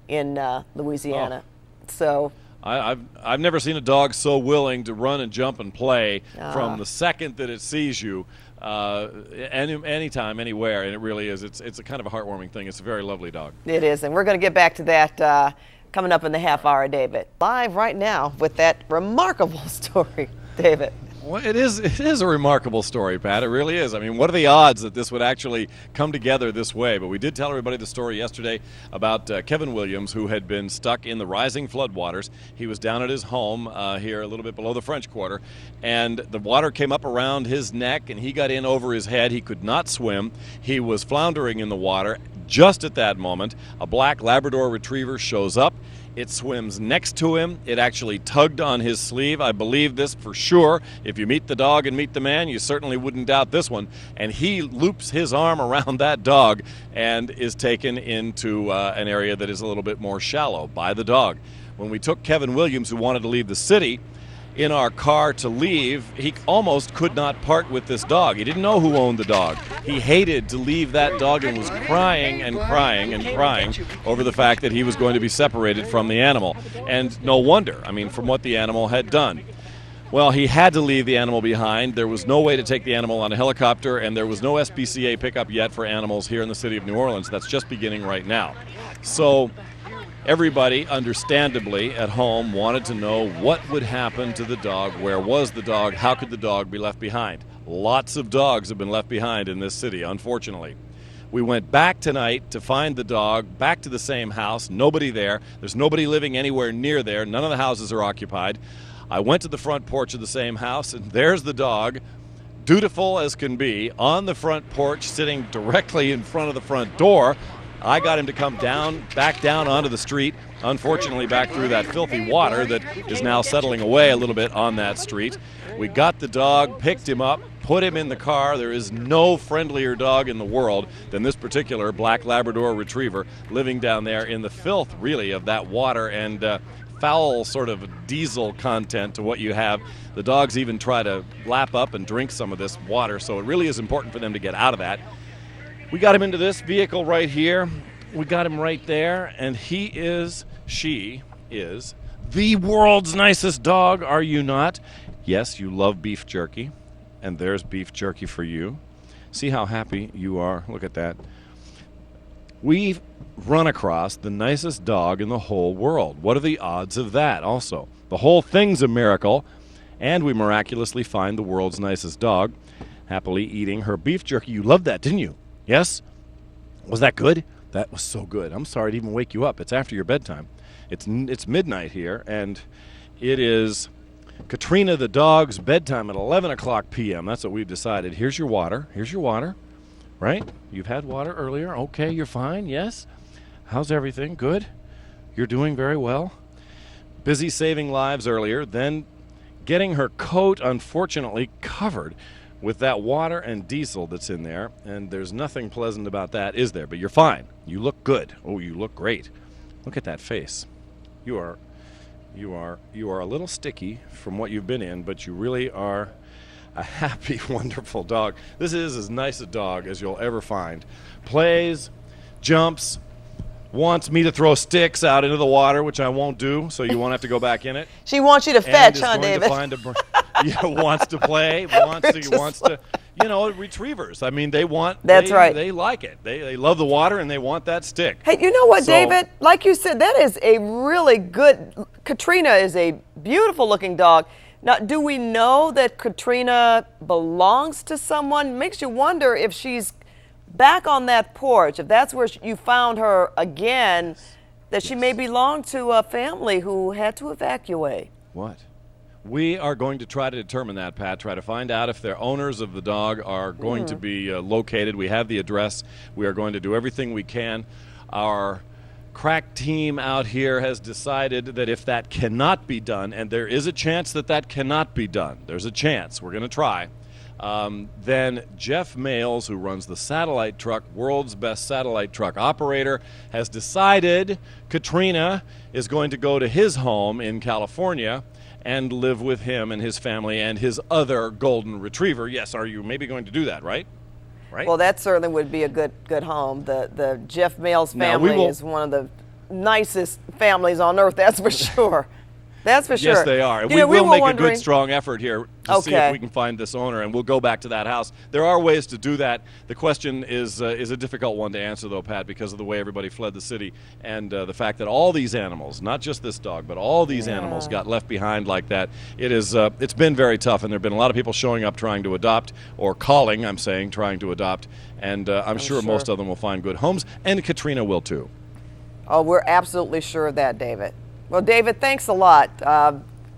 in Louisiana. Oh. So I've never seen a dog so willing to run and jump and play from the second that it sees you. Anytime, anywhere, and it really is. It's a kind of a heartwarming thing. It's a very lovely dog. It is, and we're going to get back to that coming up in the half hour, David. Live right now with that remarkable story, David. Well, it is a remarkable story, Pat. It really is. I mean, what are the odds that this would actually come together this way? But we did tell everybody the story yesterday about Kevin Williams, who had been stuck in the rising floodwaters. He was down at his home here a little bit below the French Quarter, and the water came up around his neck, and he got in over his head. He could not swim. He was floundering in the water. Just at that moment, a black Labrador Retriever shows up. It swims next to him. It actually tugged on his sleeve. I believe this for sure. If you meet the dog and meet the man, you certainly wouldn't doubt this one. And he loops his arm around that dog and is taken into an area that is a little bit more shallow by the dog. When we took Kevin Williams, who wanted to leave the city, in our car to leave, he almost could not part with this dog. He didn't know who owned the dog. He hated to leave that dog and was crying and crying and crying over the fact that he was going to be separated from the animal. And no wonder, I mean, from what the animal had done. Well, he had to leave the animal behind. There was no way to take the animal on a helicopter, and there was no SPCA pickup yet for animals here in the city of New Orleans. That's just beginning right now. So everybody, understandably, at home wanted to know what would happen to the dog. Where was the dog? How could the dog be left behind? Lots of dogs have been left behind in this city, unfortunately. We went back tonight to find the dog, back to the same house, nobody there. There's nobody living anywhere near there. None of the houses are occupied. I went to the front porch of the same house, and there's the dog, dutiful as can be, on the front porch, sitting directly in front of the front door. I got him to come back down onto the street, unfortunately back through that filthy water that is now settling away a little bit on that street. We got the dog, picked him up, put him in the car. There is no friendlier dog in the world than this particular black Labrador retriever living down there in the filth, really, of that water and foul sort of diesel content to what you have. The dogs even try to lap up and drink some of this water, so it really is important for them to get out of that. We got him into this vehicle right here. We got him right there, and she is the world's nicest dog, are you not? Yes, you love beef jerky, and there's beef jerky for you. See how happy you are? Look at that. We've run across the nicest dog in the whole world. What are the odds of that also? The whole thing's a miracle, and we miraculously find the world's nicest dog happily eating her beef jerky. You loved that, didn't you? Yes? Was that good? That was so good. I'm sorry to even wake you up. It's after your bedtime. It's midnight here, and it is Katrina the dog's bedtime at 11 o'clock p.m. That's what we've decided. Here's your water. Here's your water. Right? You've had water earlier. Okay, you're fine. Yes? How's everything? Good? You're doing very well? Busy saving lives earlier, then getting her coat, unfortunately, covered with that water and diesel that's in there, and there's nothing pleasant about that, is there? But you're fine. You look good. Oh, you look great. Look at that face. You are a little sticky from what you've been in, but you really are a happy, wonderful dog. This is as nice a dog as you'll ever find. Plays, jumps, wants me to throw sticks out into the water, which I won't do, so you won't have to go back in it. She wants you to fetch, huh, David? Wants to play, wants to, retrievers. I mean, they want. That's right. They like it. They love the water and they want that stick. Hey, you know what, David? Like you said, that is a really good. Katrina is a beautiful looking dog. Now, do we know that Katrina belongs to someone? Makes you wonder if she's back on that porch, if that's where you found her again, that she may belong to a family who had to evacuate. What? We are going to try to determine that, Pat, try to find out if the owners of the dog are going to be located. We have the address. We are going to do everything we can. Our crack team out here has decided that if that cannot be done, and there is a chance that that cannot be done, there's a chance, we're going to try, then Jeff Males, who runs the satellite truck, world's best satellite truck operator, has decided Katrina is going to go to his home in California and live with him and his family and his other golden retriever. Yes, are you maybe going to do that, right? Right? Well, that certainly would be a good home. The Jeff Males family is one of the nicest families on earth, that's for sure. That's for sure. Yes, they are. We will make a good, strong effort here to see if we can find this owner, and we'll go back to that house. There are ways to do that. The question is a difficult one to answer, though, Pat, because of the way everybody fled the city and the fact that all these animals, not just this dog, but all these animals got left behind like that. It's been very tough, and there have been a lot of people showing up trying to adopt, or calling, I'm saying, trying to adopt, and I'm sure most of them will find good homes, and Katrina will, too. Oh, we're absolutely sure of that, David. Well, David, thanks a lot.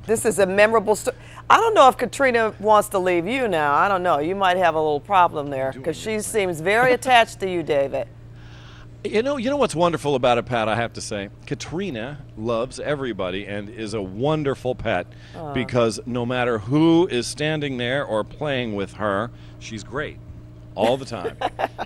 This is a memorable story. I don't know if Katrina wants to leave you now. I don't know. You might have a little problem there because she seems very attached to you, David. You know what's wonderful about it, Pat, I have to say? Katrina loves everybody and is a wonderful pet because no matter who is standing there or playing with her, she's great. All the time,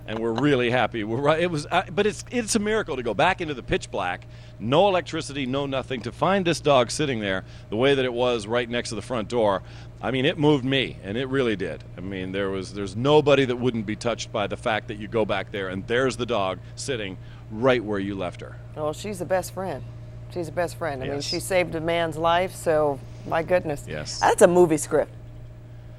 and we're really happy. But it's a miracle to go back into the pitch black, no electricity, no nothing, to find this dog sitting there the way that it was right next to the front door. I mean, it moved me, and it really did. I mean, there's nobody that wouldn't be touched by the fact that you go back there and there's the dog sitting right where you left her. Oh, she's the best friend. She's the best friend. I mean, she saved a man's life, so my goodness. Yes. That's a movie script.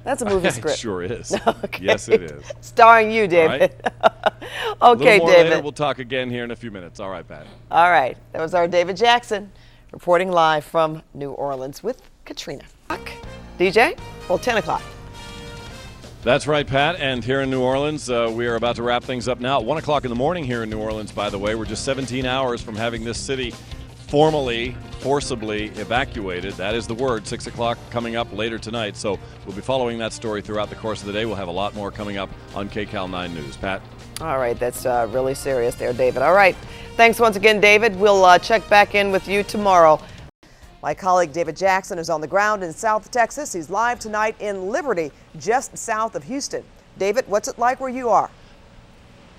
That's a movie script. It sure is. Okay. Yes, it is. Starring you, David. All right. Okay, more David. Later. We'll talk again here in a few minutes. All right, Pat. All right. That was our David Jackson reporting live from New Orleans with Katrina. DJ? Well, 10 o'clock. That's right, Pat. And here in New Orleans, we are about to wrap things up now. At 1 o'clock in the morning here in New Orleans, by the way. We're just 17 hours from having this city forcibly evacuated. That is the word. 6 o'clock coming up later tonight. So we'll be following that story throughout the course of the day. We'll have a lot more coming up on KCAL 9 News. Pat? All right, that's really serious there, David. All right. Thanks once again, David. We'll check back in with you tomorrow. My colleague David Jackson is on the ground in South Texas. He's live tonight in Liberty, just south of Houston. David, what's it like where you are?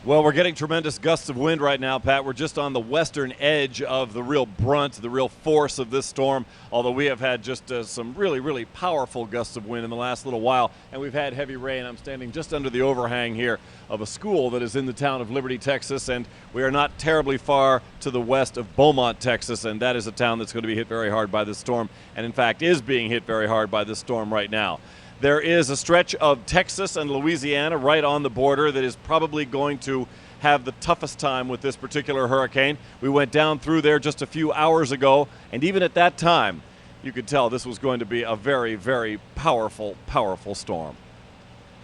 Well, we're getting tremendous gusts of wind right now, Pat. We're just on the western edge of the real brunt, the real force of this storm, although we have had just some really powerful gusts of wind in the last little while, and we've had heavy rain. I'm standing just under the overhang here of a school that is in the town of Liberty, Texas, and we are not terribly far to the west of Beaumont, Texas, and that is a town that's going to be hit very hard by this storm, and in fact is being hit very hard by this storm right now. There is a stretch of Texas and Louisiana right on the border that is probably going to have the toughest time with this particular hurricane. We went down through there just a few hours ago, and even at that time, you could tell this was going to be a very powerful storm.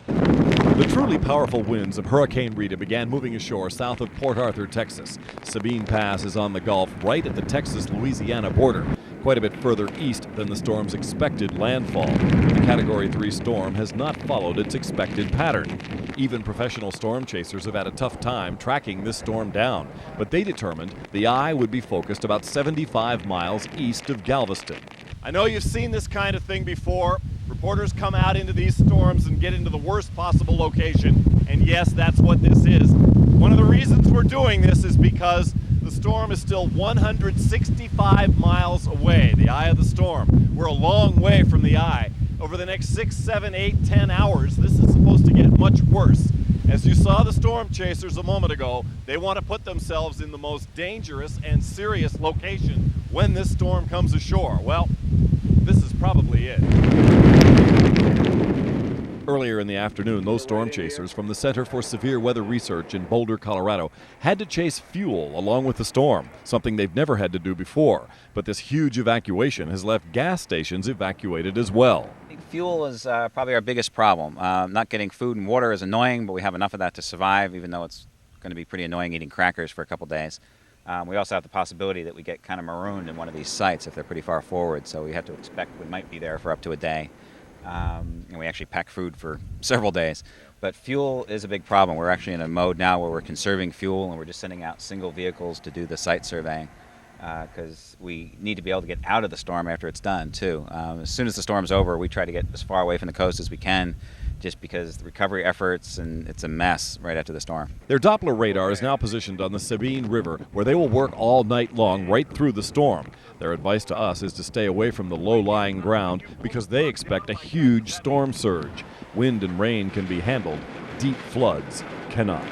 The truly powerful winds of Hurricane Rita began moving ashore south of Port Arthur, Texas. Sabine Pass is on the Gulf right at the Texas-Louisiana border, quite a bit further east than the storm's expected landfall. The Category 3 storm has not followed its expected pattern. Even professional storm chasers have had a tough time tracking this storm down, but they determined the eye would be focused about 75 miles east of Galveston. I know you've seen this kind of thing before. Reporters come out into these storms and get into the worst possible location, and yes, that's what this is. One of the reasons we're doing this is because the storm is still 165 miles away, the eye of the storm. We're a long way from the eye. Over the next 6, 7, 8, 10 hours, this is supposed to get much worse. As you saw the storm chasers a moment ago, they want to put themselves in the most dangerous and serious location when this storm comes ashore. Well, this is probably it. Earlier in the afternoon, those storm chasers from the Center for Severe Weather Research in Boulder, Colorado, had to chase fuel along with the storm, something they've never had to do before. But this huge evacuation has left gas stations evacuated as well. Fuel is probably our biggest problem. Not getting food and water is annoying, but we have enough of that to survive, even though it's going to be pretty annoying eating crackers for a couple days. We also have the possibility that we get kind of marooned in one of these sites if they're pretty far forward, so we have to expect we might be there for up to a day. And we actually pack food for several days. But fuel is a big problem. We're actually in a mode now where we're conserving fuel and we're just sending out single vehicles to do the site surveying because we need to be able to get out of the storm after it's done, too. As soon as the storm's over, we try to get as far away from the coast as we can just because the recovery efforts, and it's a mess right after the storm. Their Doppler radar is now positioned on the Sabine River, where they will work all night long right through the storm. Their advice to us is to stay away from the low-lying ground because they expect a huge storm surge. Wind and rain can be handled. Deep floods cannot.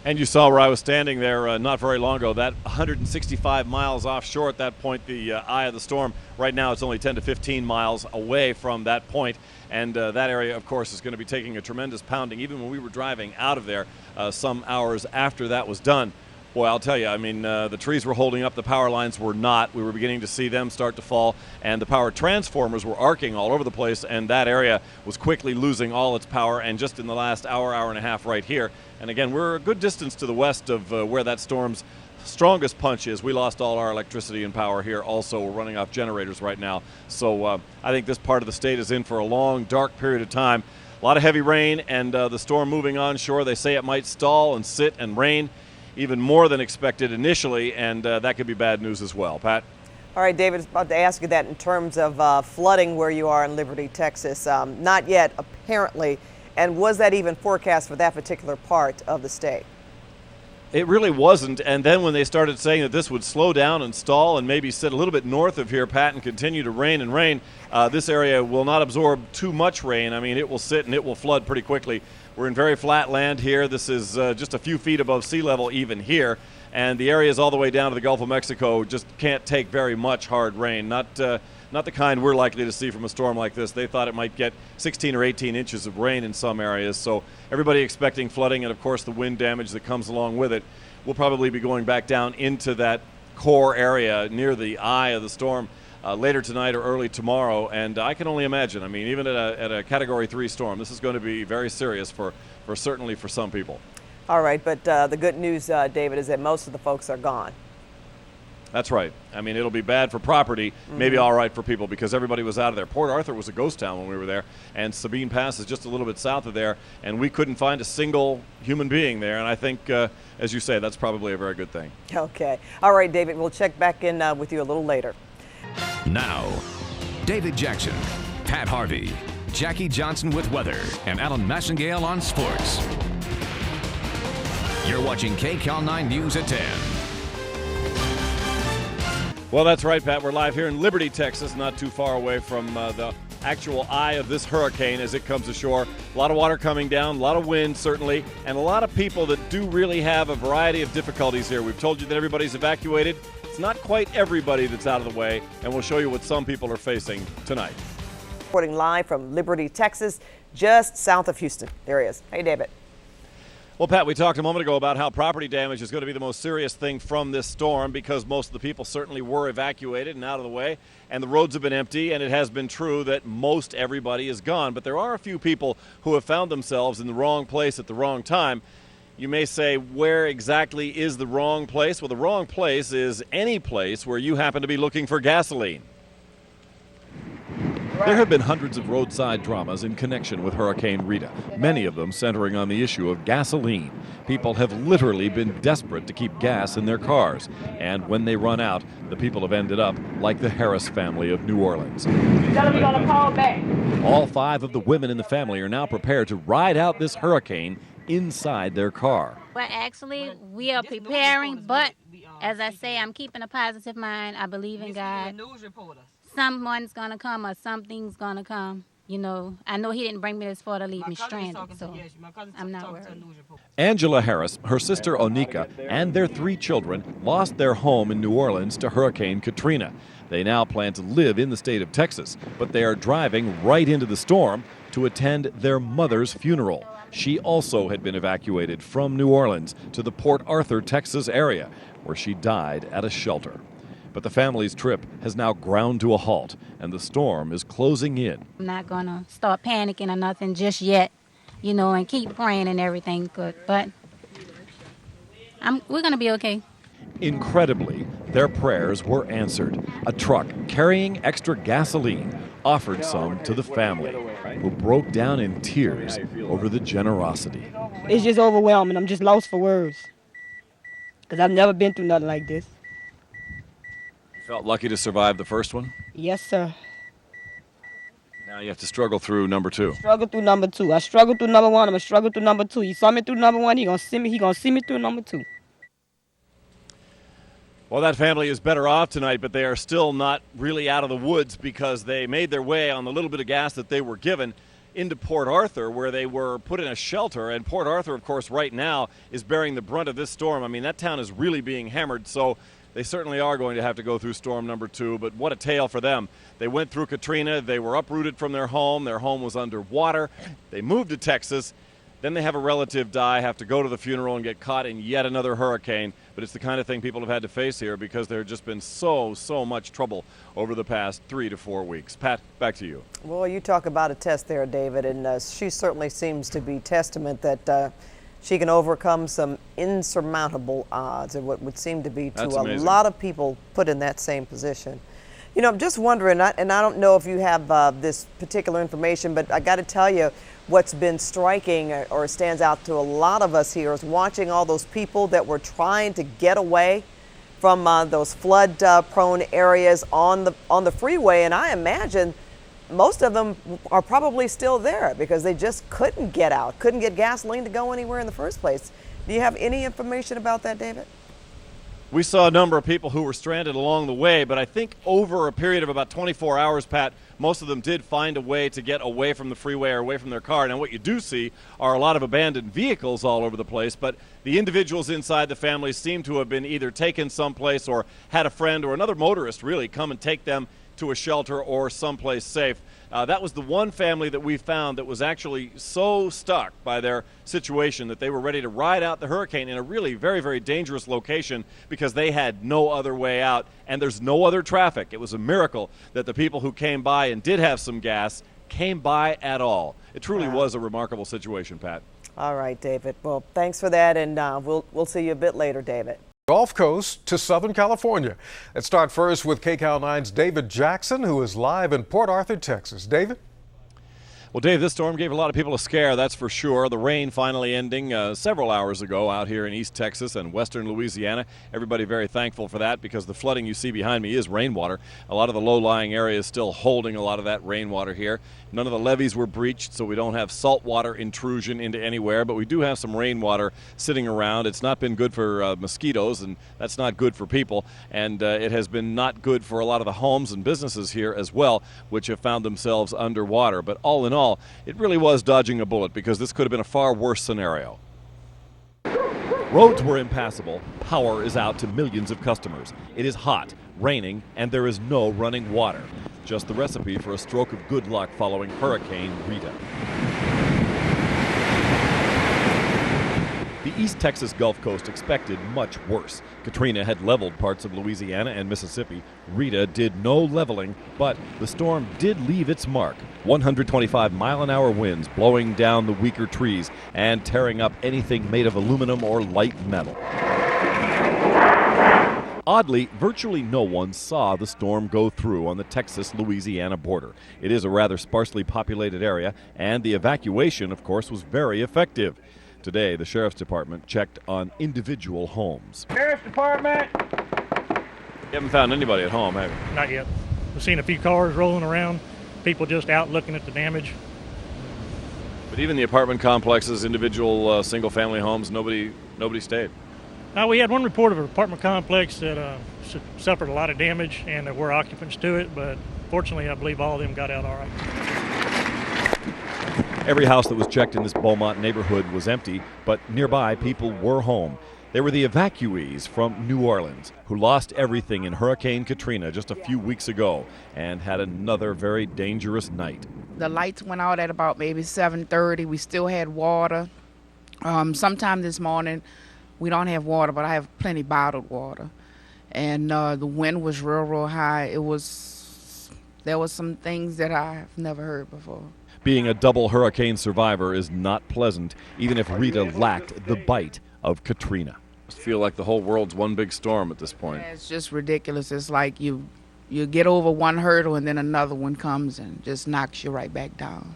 And you saw where I was standing there not very long ago, that 165 miles offshore at that point, the eye of the storm. Right now it's only 10 to 15 miles away from that point, and that area, of course, is going to be taking a tremendous pounding, even when we were driving out of there some hours after that was done. Boy, I'll tell you, I mean, the trees were holding up, the power lines were not. We were beginning to see them start to fall, and the power transformers were arcing all over the place, and that area was quickly losing all its power, and just in the last hour and a half right here. And again, we're a good distance to the west of where that storm's strongest punch is. We lost all our electricity and power here also. We're running off generators right now. So I think this part of the state is in for a long, dark period of time. A lot of heavy rain, and the storm moving onshore. They say it might stall and sit and rain even more than expected initially, and that could be bad news as well. Pat? All right, David, I was about to ask you that in terms of flooding where you are in Liberty, Texas. Not yet, apparently. And was that even forecast for that particular part of the state? It really wasn't, and then when they started saying that this would slow down and stall and maybe sit a little bit north of here, Pat, and continue to rain and rain, this area will not absorb too much rain. I mean, it will sit and it will flood pretty quickly. We're in very flat land here. This is just a few feet above sea level even here, and the areas all the way down to the Gulf of Mexico just can't take very much hard rain. Not the kind we're likely to see from a storm like this. They thought it might get 16 or 18 inches of rain in some areas, so everybody expecting flooding and, of course, the wind damage that comes along with it. We'll probably be going back down into that core area near the eye of the storm later tonight or early tomorrow, and I can only imagine. I mean, even at a Category 3 storm, this is going to be very serious for certainly for some people. All right, but the good news, David, is that most of the folks are gone. That's right. I mean, it'll be bad for property, maybe all right for people, because everybody was out of there. Port Arthur was a ghost town when we were there, and Sabine Pass is just a little bit south of there, and we couldn't find a single human being there, and I think, as you say, that's probably a very good thing. Okay. All right, David, we'll check back in with you a little later. Now, David Jackson, Pat Harvey, Jackie Johnson with weather, and Alan Massengale on sports. You're watching KCAL 9 News at 10. Well, that's right, Pat. We're live here in Liberty, Texas, not too far away from the actual eye of this hurricane as it comes ashore. A lot of water coming down, a lot of wind, certainly, and a lot of people that do really have a variety of difficulties here. We've told you that everybody's evacuated. It's not quite everybody that's out of the way, and we'll show you what some people are facing tonight. Reporting live from Liberty, Texas, just south of Houston. There he is. Hey, David. Well, Pat, we talked a moment ago about how property damage is going to be the most serious thing from this storm because most of the people certainly were evacuated and out of the way, and the roads have been empty, and it has been true that most everybody is gone. But there are a few people who have found themselves in the wrong place at the wrong time. You may say, where exactly is the wrong place? Well, the wrong place is any place where you happen to be looking for gasoline. There have been hundreds of roadside dramas in connection with Hurricane Rita, many of them centering on the issue of gasoline. People have literally been desperate to keep gas in their cars, and when they run out, the people have ended up like the Harris family of New Orleans. Tell them we're gonna call back. All 5 of the women in the family are now prepared to ride out this hurricane inside their car. Well, actually, we are preparing, but as I say, I'm keeping a positive mind. I believe in God. Someone's going to come or something's going to come. You know, I know he didn't bring me this far to leave me stranded, so I'm not worried. Angela Harris, her sister Onika, and their 3 children lost their home in New Orleans to Hurricane Katrina. They now plan to live in the state of Texas, but they are driving right into the storm to attend their mother's funeral. She also had been evacuated from New Orleans to the Port Arthur, Texas area, where she died at a shelter. But the family's trip has now ground to a halt, and the storm is closing in. I'm not going to start panicking or nothing just yet, you know, and keep praying and everything good. But we're going to be okay. Incredibly, their prayers were answered. A truck carrying extra gasoline offered some to the family, who broke down in tears over the generosity. It's just overwhelming. I'm just lost for words because I've never been through nothing like this. Felt lucky to survive the first one? Yes, sir. Now you have to struggle through number 2. Struggle through number 2. I struggled through number 1. I'm gonna struggle through number 2. He saw me through number 1. He gonna see me through number 2. Well, that family is better off tonight, but they are still not really out of the woods because they made their way on the little bit of gas that they were given into Port Arthur, where they were put in a shelter. And Port Arthur, of course, right now is bearing the brunt of this storm. I mean, that town is really being hammered, so they certainly are going to have to go through storm number 2, but what a tale for them. They went through Katrina. They were uprooted from their home. Their home was underwater. They moved to Texas. Then they have a relative die, have to go to the funeral and get caught in yet another hurricane. But it's the kind of thing people have had to face here because there has just been so much trouble over the past 3 to 4 weeks. Pat, back to you. Well, you talk about a test there, David, and she certainly seems to be testament that she can overcome some insurmountable odds and what would seem to be to a lot of people put in that same position. You know, I'm just wondering, and I don't know if you have this particular information, but I got to tell you, what's been striking or stands out to a lot of us here is watching all those people that were trying to get away from those flood-prone areas on the freeway, and I imagine most of them are probably still there because they just couldn't get out, couldn't get gasoline to go anywhere in the first place. Do you have any information about that, David? We saw a number of people who were stranded along the way, but I think over a period of about 24 hours, Pat, most of them did find a way to get away from the freeway or away from their car. Now, what you do see are a lot of abandoned vehicles all over the place, but the individuals inside the families seem to have been either taken someplace or had a friend or another motorist really come and take them to a shelter or someplace safe. That was the one family that we found that was actually so stuck by their situation that they were ready to ride out the hurricane in a really very, very dangerous location because they had no other way out and there's no other traffic. It was a miracle that the people who came by and did have some gas came by at all. It truly was a remarkable situation, Pat. All right, David. Well, thanks for that, and we'll see you a bit later, David. Gulf Coast to Southern California. Let's start first with KCAL 9's David Jackson, who is live in Port Arthur, Texas. David? Well, Dave, this storm gave a lot of people a scare, that's for sure. The rain finally ending several hours ago out here in East Texas and western Louisiana. Everybody very thankful for that because the flooding you see behind me is rainwater. A lot of the low-lying areas still holding a lot of that rainwater here. None of the levees were breached, so we don't have saltwater intrusion into anywhere, but we do have some rainwater sitting around. It's not been good for mosquitoes, and that's not good for people, and it has been not good for a lot of the homes and businesses here as well, which have found themselves underwater. But all in all, it really was dodging a bullet because this could have been a far worse scenario. Roads were impassable. Power is out to millions of customers. It is hot, raining, and there is no running water. Just the recipe for a stroke of good luck following Hurricane Rita. The East Texas Gulf Coast expected much worse. Katrina had leveled parts of Louisiana and Mississippi. Rita did no leveling, but the storm did leave its mark. 125-mile-an-hour winds blowing down the weaker trees and tearing up anything made of aluminum or light metal. Oddly, virtually no one saw the storm go through on the Texas-Louisiana border. It is a rather sparsely populated area, and the evacuation, of course, was very effective. Today, the Sheriff's Department checked on individual homes. Sheriff's Department! You haven't found anybody at home, have you? Not yet. We've seen a few cars rolling around, people just out looking at the damage. But even the apartment complexes, individual single-family homes, nobody stayed. We had one report of an apartment complex that suffered a lot of damage, and there were occupants to it, but fortunately, I believe all of them got out all right. Every house that was checked in this Beaumont neighborhood was empty, but nearby people were home. They were the evacuees from New Orleans who lost everything in Hurricane Katrina just a few weeks ago and had another very dangerous night. The lights went out at about maybe 7:30. We still had water. Sometime this morning, we don't have water, but I have plenty bottled water. And the wind was real high. There was some things that I've never heard before. Being a double hurricane survivor is not pleasant, even if Rita lacked the bite of Katrina. I feel like the whole world's one big storm at this point. Yeah, it's just ridiculous. It's like you get over one hurdle and then another one comes and just knocks you right back down.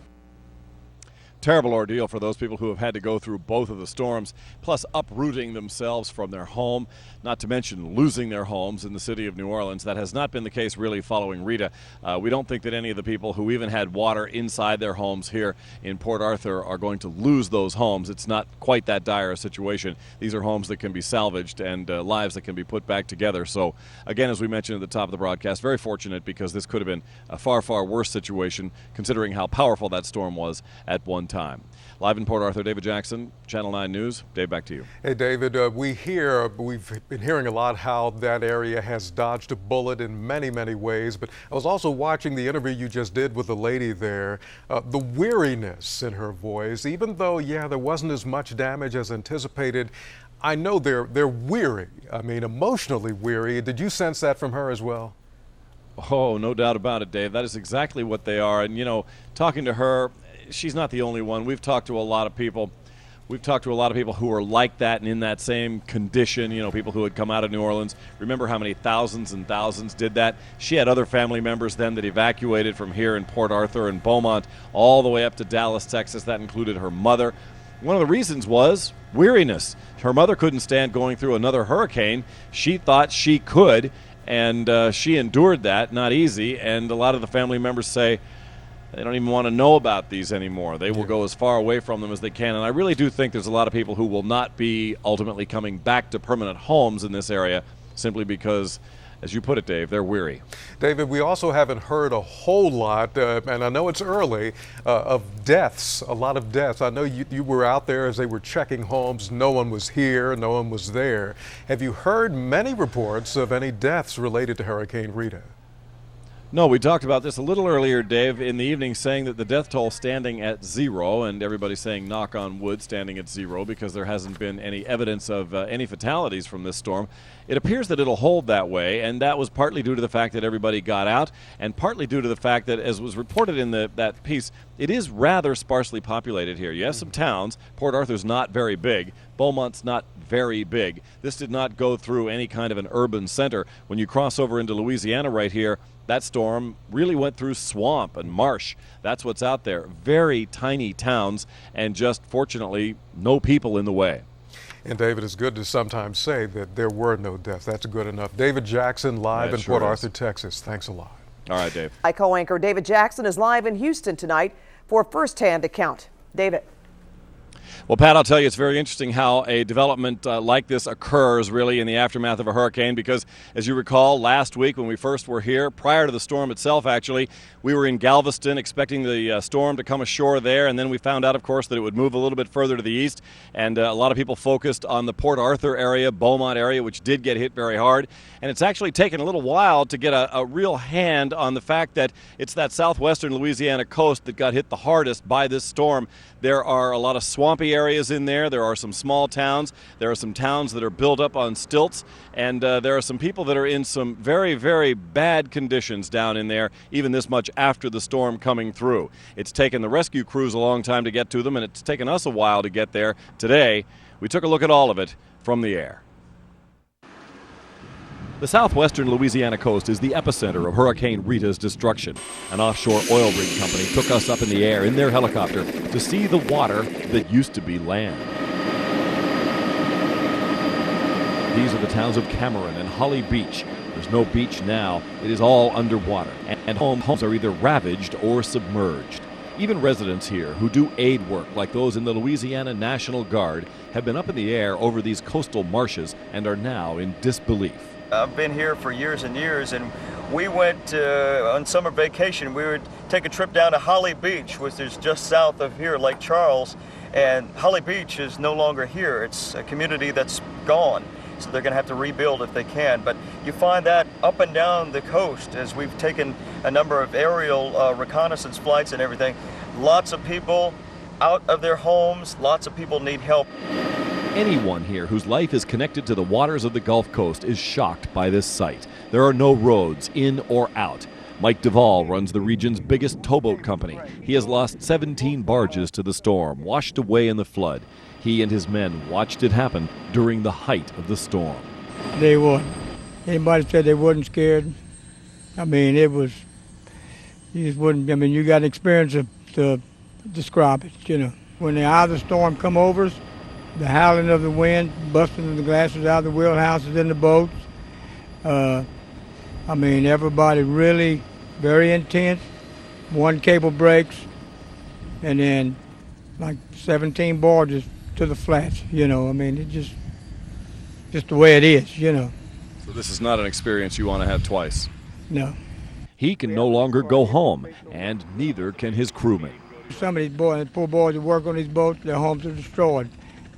Terrible ordeal for those people who have had to go through both of the storms, plus uprooting themselves from their home, not to mention losing their homes in the city of New Orleans. That has not been the case really following Rita. We don't think that any of the people who even had water inside their homes here in Port Arthur are going to lose those homes. It's not quite that dire a situation. These are homes that can be salvaged and lives that can be put back together. So again, as we mentioned at the top of the broadcast, very fortunate because this could have been a far, far worse situation considering how powerful that storm was at one time. Live in Port Arthur, David Jackson, Channel 9 News. Dave, back to you. Hey, David, we've been hearing a lot how that area has dodged a bullet in many, many ways, but I was also watching the interview you just did with the lady there. The weariness in her voice, even though, there wasn't as much damage as anticipated, I know they're weary. I mean, emotionally weary. Did you sense that from her as well? Oh, no doubt about it, Dave. That is exactly what they are. And, talking to her, she's not the only one. We've talked to a lot of people. Who are like that and in that same condition, people who had come out of New Orleans. Remember how many thousands and thousands did that? She had other family members then that evacuated from here in Port Arthur and Beaumont all the way up to Dallas, Texas. That included her mother. One of the reasons was weariness. Her mother couldn't stand going through another hurricane. She thought she could, and she endured that. Not easy. And a lot of the family members say, they don't even want to know about these anymore. They will go as far away from them as they can. And I really do think there's a lot of people who will not be ultimately coming back to permanent homes in this area simply because, as you put it, Dave, they're weary. David, we also haven't heard a whole lot, and I know it's early, of deaths, a lot of deaths. I know you were out there as they were checking homes. No one was here, no one was there. Have you heard many reports of any deaths related to Hurricane Rita? No, we talked about this a little earlier, Dave, in the evening, saying that the death toll standing at 0, and everybody's saying knock on wood standing at 0 because there hasn't been any evidence of any fatalities from this storm. It appears that it'll hold that way, and that was partly due to the fact that everybody got out, and partly due to the fact that, as was reported in that piece, it is rather sparsely populated here. You have some towns. Port Arthur's not very big. Beaumont's not very big. This did not go through any kind of an urban center. When you cross over into Louisiana right here, that storm really went through swamp and marsh. That's what's out there. Very tiny towns, and just fortunately no people in the way. And David, it's good to sometimes say that there were no deaths. That's good enough. David Jackson live in Port Arthur, Texas. Thanks a lot. All right, Dave. KCAL anchor David Jackson is live in Houston tonight for a first-hand account. David. Well, Pat, I'll tell you, it's very interesting how a development like this occurs really in the aftermath of a hurricane because, as you recall, last week when we first were here, prior to the storm itself actually, we were in Galveston expecting the storm to come ashore there, and then we found out, of course, that it would move a little bit further to the east, and a lot of people focused on the Port Arthur area, Beaumont area, which did get hit very hard, and it's actually taken a little while to get a real hand on the fact that it's that southwestern Louisiana coast that got hit the hardest by this storm. There are a lot of swampy areas in there. There are some small towns. There are some towns that are built up on stilts. And there are some people that are in some very, very bad conditions down in there, even this much after the storm coming through. It's taken the rescue crews a long time to get to them, and it's taken us a while to get there. Today, we took a look at all of it from the air. The southwestern Louisiana coast is the epicenter of Hurricane Rita's destruction. An offshore oil rig company took us up in the air in their helicopter to see the water that used to be land. These are the towns of Cameron and Holly Beach. There's no beach now. It is all underwater, and homes are either ravaged or submerged. Even residents here who do aid work, like those in the Louisiana National Guard, have been up in the air over these coastal marshes and are now in disbelief. I've been here for years and years, and we went on summer vacation. We would take a trip down to Holly Beach, which is just south of here, Lake Charles, and Holly Beach is no longer here. It's a community that's gone, so they're going to have to rebuild if they can. But you find that up and down the coast, as we've taken a number of aerial reconnaissance flights and everything, lots of people out of their homes, lots of people need help. Anyone here whose life is connected to the waters of the Gulf Coast is shocked by this sight. There are no roads in or out. Mike Duvall runs the region's biggest towboat company. He has lost 17 barges to the storm, washed away in the flood. He and his men watched it happen during the height of the storm. They weren't. Anybody said they wasn't scared? I mean, it was, you just wouldn't, I mean, you got experience to describe it, you know. When the eye of the storm come over us, the howling of the wind, busting the glasses out of the wheelhouses in the boats. I mean, everybody really very intense. One cable breaks, and then like 17 barges to the flats, you know. I mean, it's just the way it is, you know. So this is not an experience you want to have twice? No. He can no longer go home, and neither can his crewmen. Some of these boys, poor boys that work on these boats, their homes are destroyed.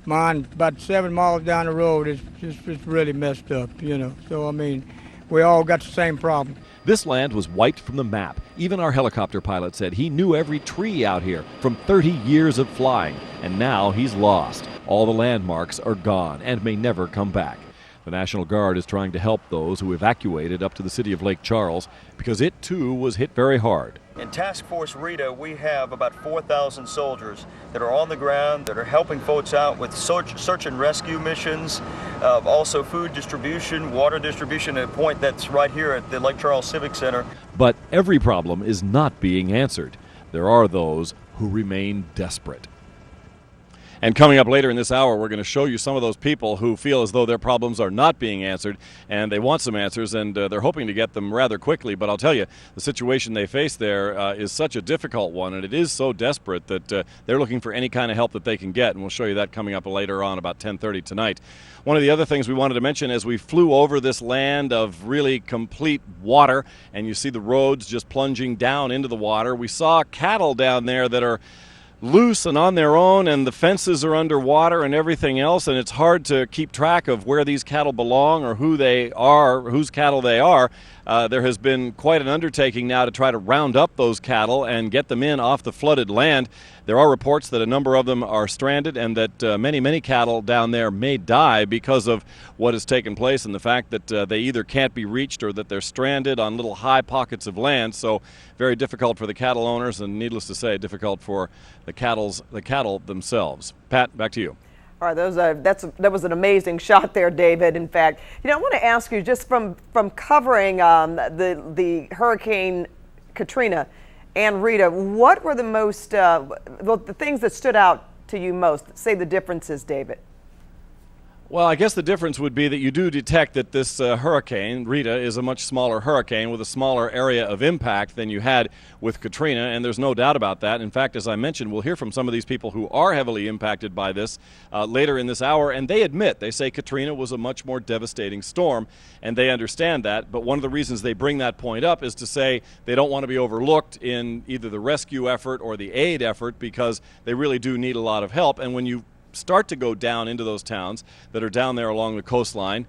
Mine, about 7 miles down the road, it's really messed up, you know. So, I mean, we all got the same problem. This land was wiped from the map. Even our helicopter pilot said he knew every tree out here from 30 years of flying, and now he's lost. All the landmarks are gone and may never come back. The National Guard is trying to help those who evacuated up to the city of Lake Charles because it, too, was hit very hard. In Task Force Rita, we have about 4,000 soldiers that are on the ground, that are helping folks out with search and rescue missions, also food distribution, water distribution at a point that's right here at the Lake Charles Civic Center. But every problem is not being answered. There are those who remain desperate. And coming up later in this hour, we're going to show you some of those people who feel as though their problems are not being answered, and they want some answers, and they're hoping to get them rather quickly. But I'll tell you, the situation they face there is such a difficult one, and it is so desperate that they're looking for any kind of help that they can get, and we'll show you that coming up later on about 10:30 tonight. One of the other things we wanted to mention as we flew over this land of really complete water, and you see the roads just plunging down into the water, we saw cattle down there that are loose and on their own, and the fences are underwater and everything else, and it's hard to keep track of where these cattle belong or who they are, whose cattle they are. There has been quite an undertaking now to try to round up those cattle and get them in off the flooded land. There are reports that a number of them are stranded and that many cattle down there may die because of what has taken place and the fact that they either can't be reached or that they're stranded on little high pockets of land. So very difficult for the cattle owners, and needless to say, difficult for the cattle themselves. Pat, back to you. All right, that was an amazing shot there, David. In fact, I want to ask you, just from covering the Hurricane Katrina and Rita, what were the most the things that stood out to you most? Say the differences, David. Well, I guess the difference would be that you do detect that this hurricane, Rita, is a much smaller hurricane with a smaller area of impact than you had with Katrina, and there's no doubt about that. In fact, as I mentioned, we'll hear from some of these people who are heavily impacted by this later in this hour, and they say Katrina was a much more devastating storm, and they understand that. But one of the reasons they bring that point up is to say they don't want to be overlooked in either the rescue effort or the aid effort, because they really do need a lot of help. And when you start to go down into those towns that are down there along the coastline,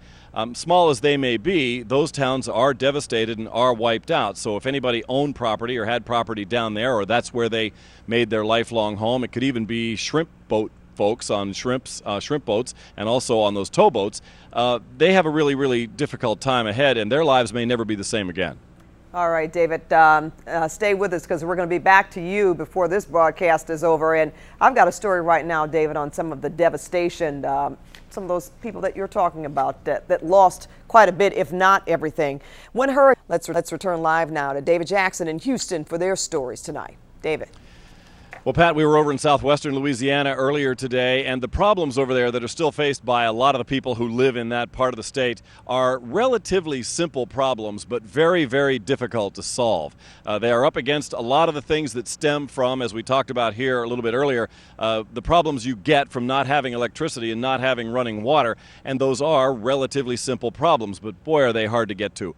small as they may be, those towns are devastated and are wiped out. So if anybody owned property or had property down there, or that's where they made their lifelong home, it could even be shrimp boat folks on shrimp boats and also on those towboats, they have a really difficult time ahead, and their lives may never be the same again. All right, David, stay with us because we're going to be back to you before this broadcast is over. And I've got a story right now, David, on some of the devastation, some of those people that you're talking about that lost quite a bit, if not everything. Let's return live now to David Jackson in Houston for their stories tonight. David. Well, Pat, we were over in southwestern Louisiana earlier today, and the problems over there that are still faced by a lot of the people who live in that part of the state are relatively simple problems, but very difficult to solve. They are up against a lot of the things that stem from, as we talked about here a little bit earlier, the problems you get from not having electricity and not having running water, and those are relatively simple problems, but boy, are they hard to get to.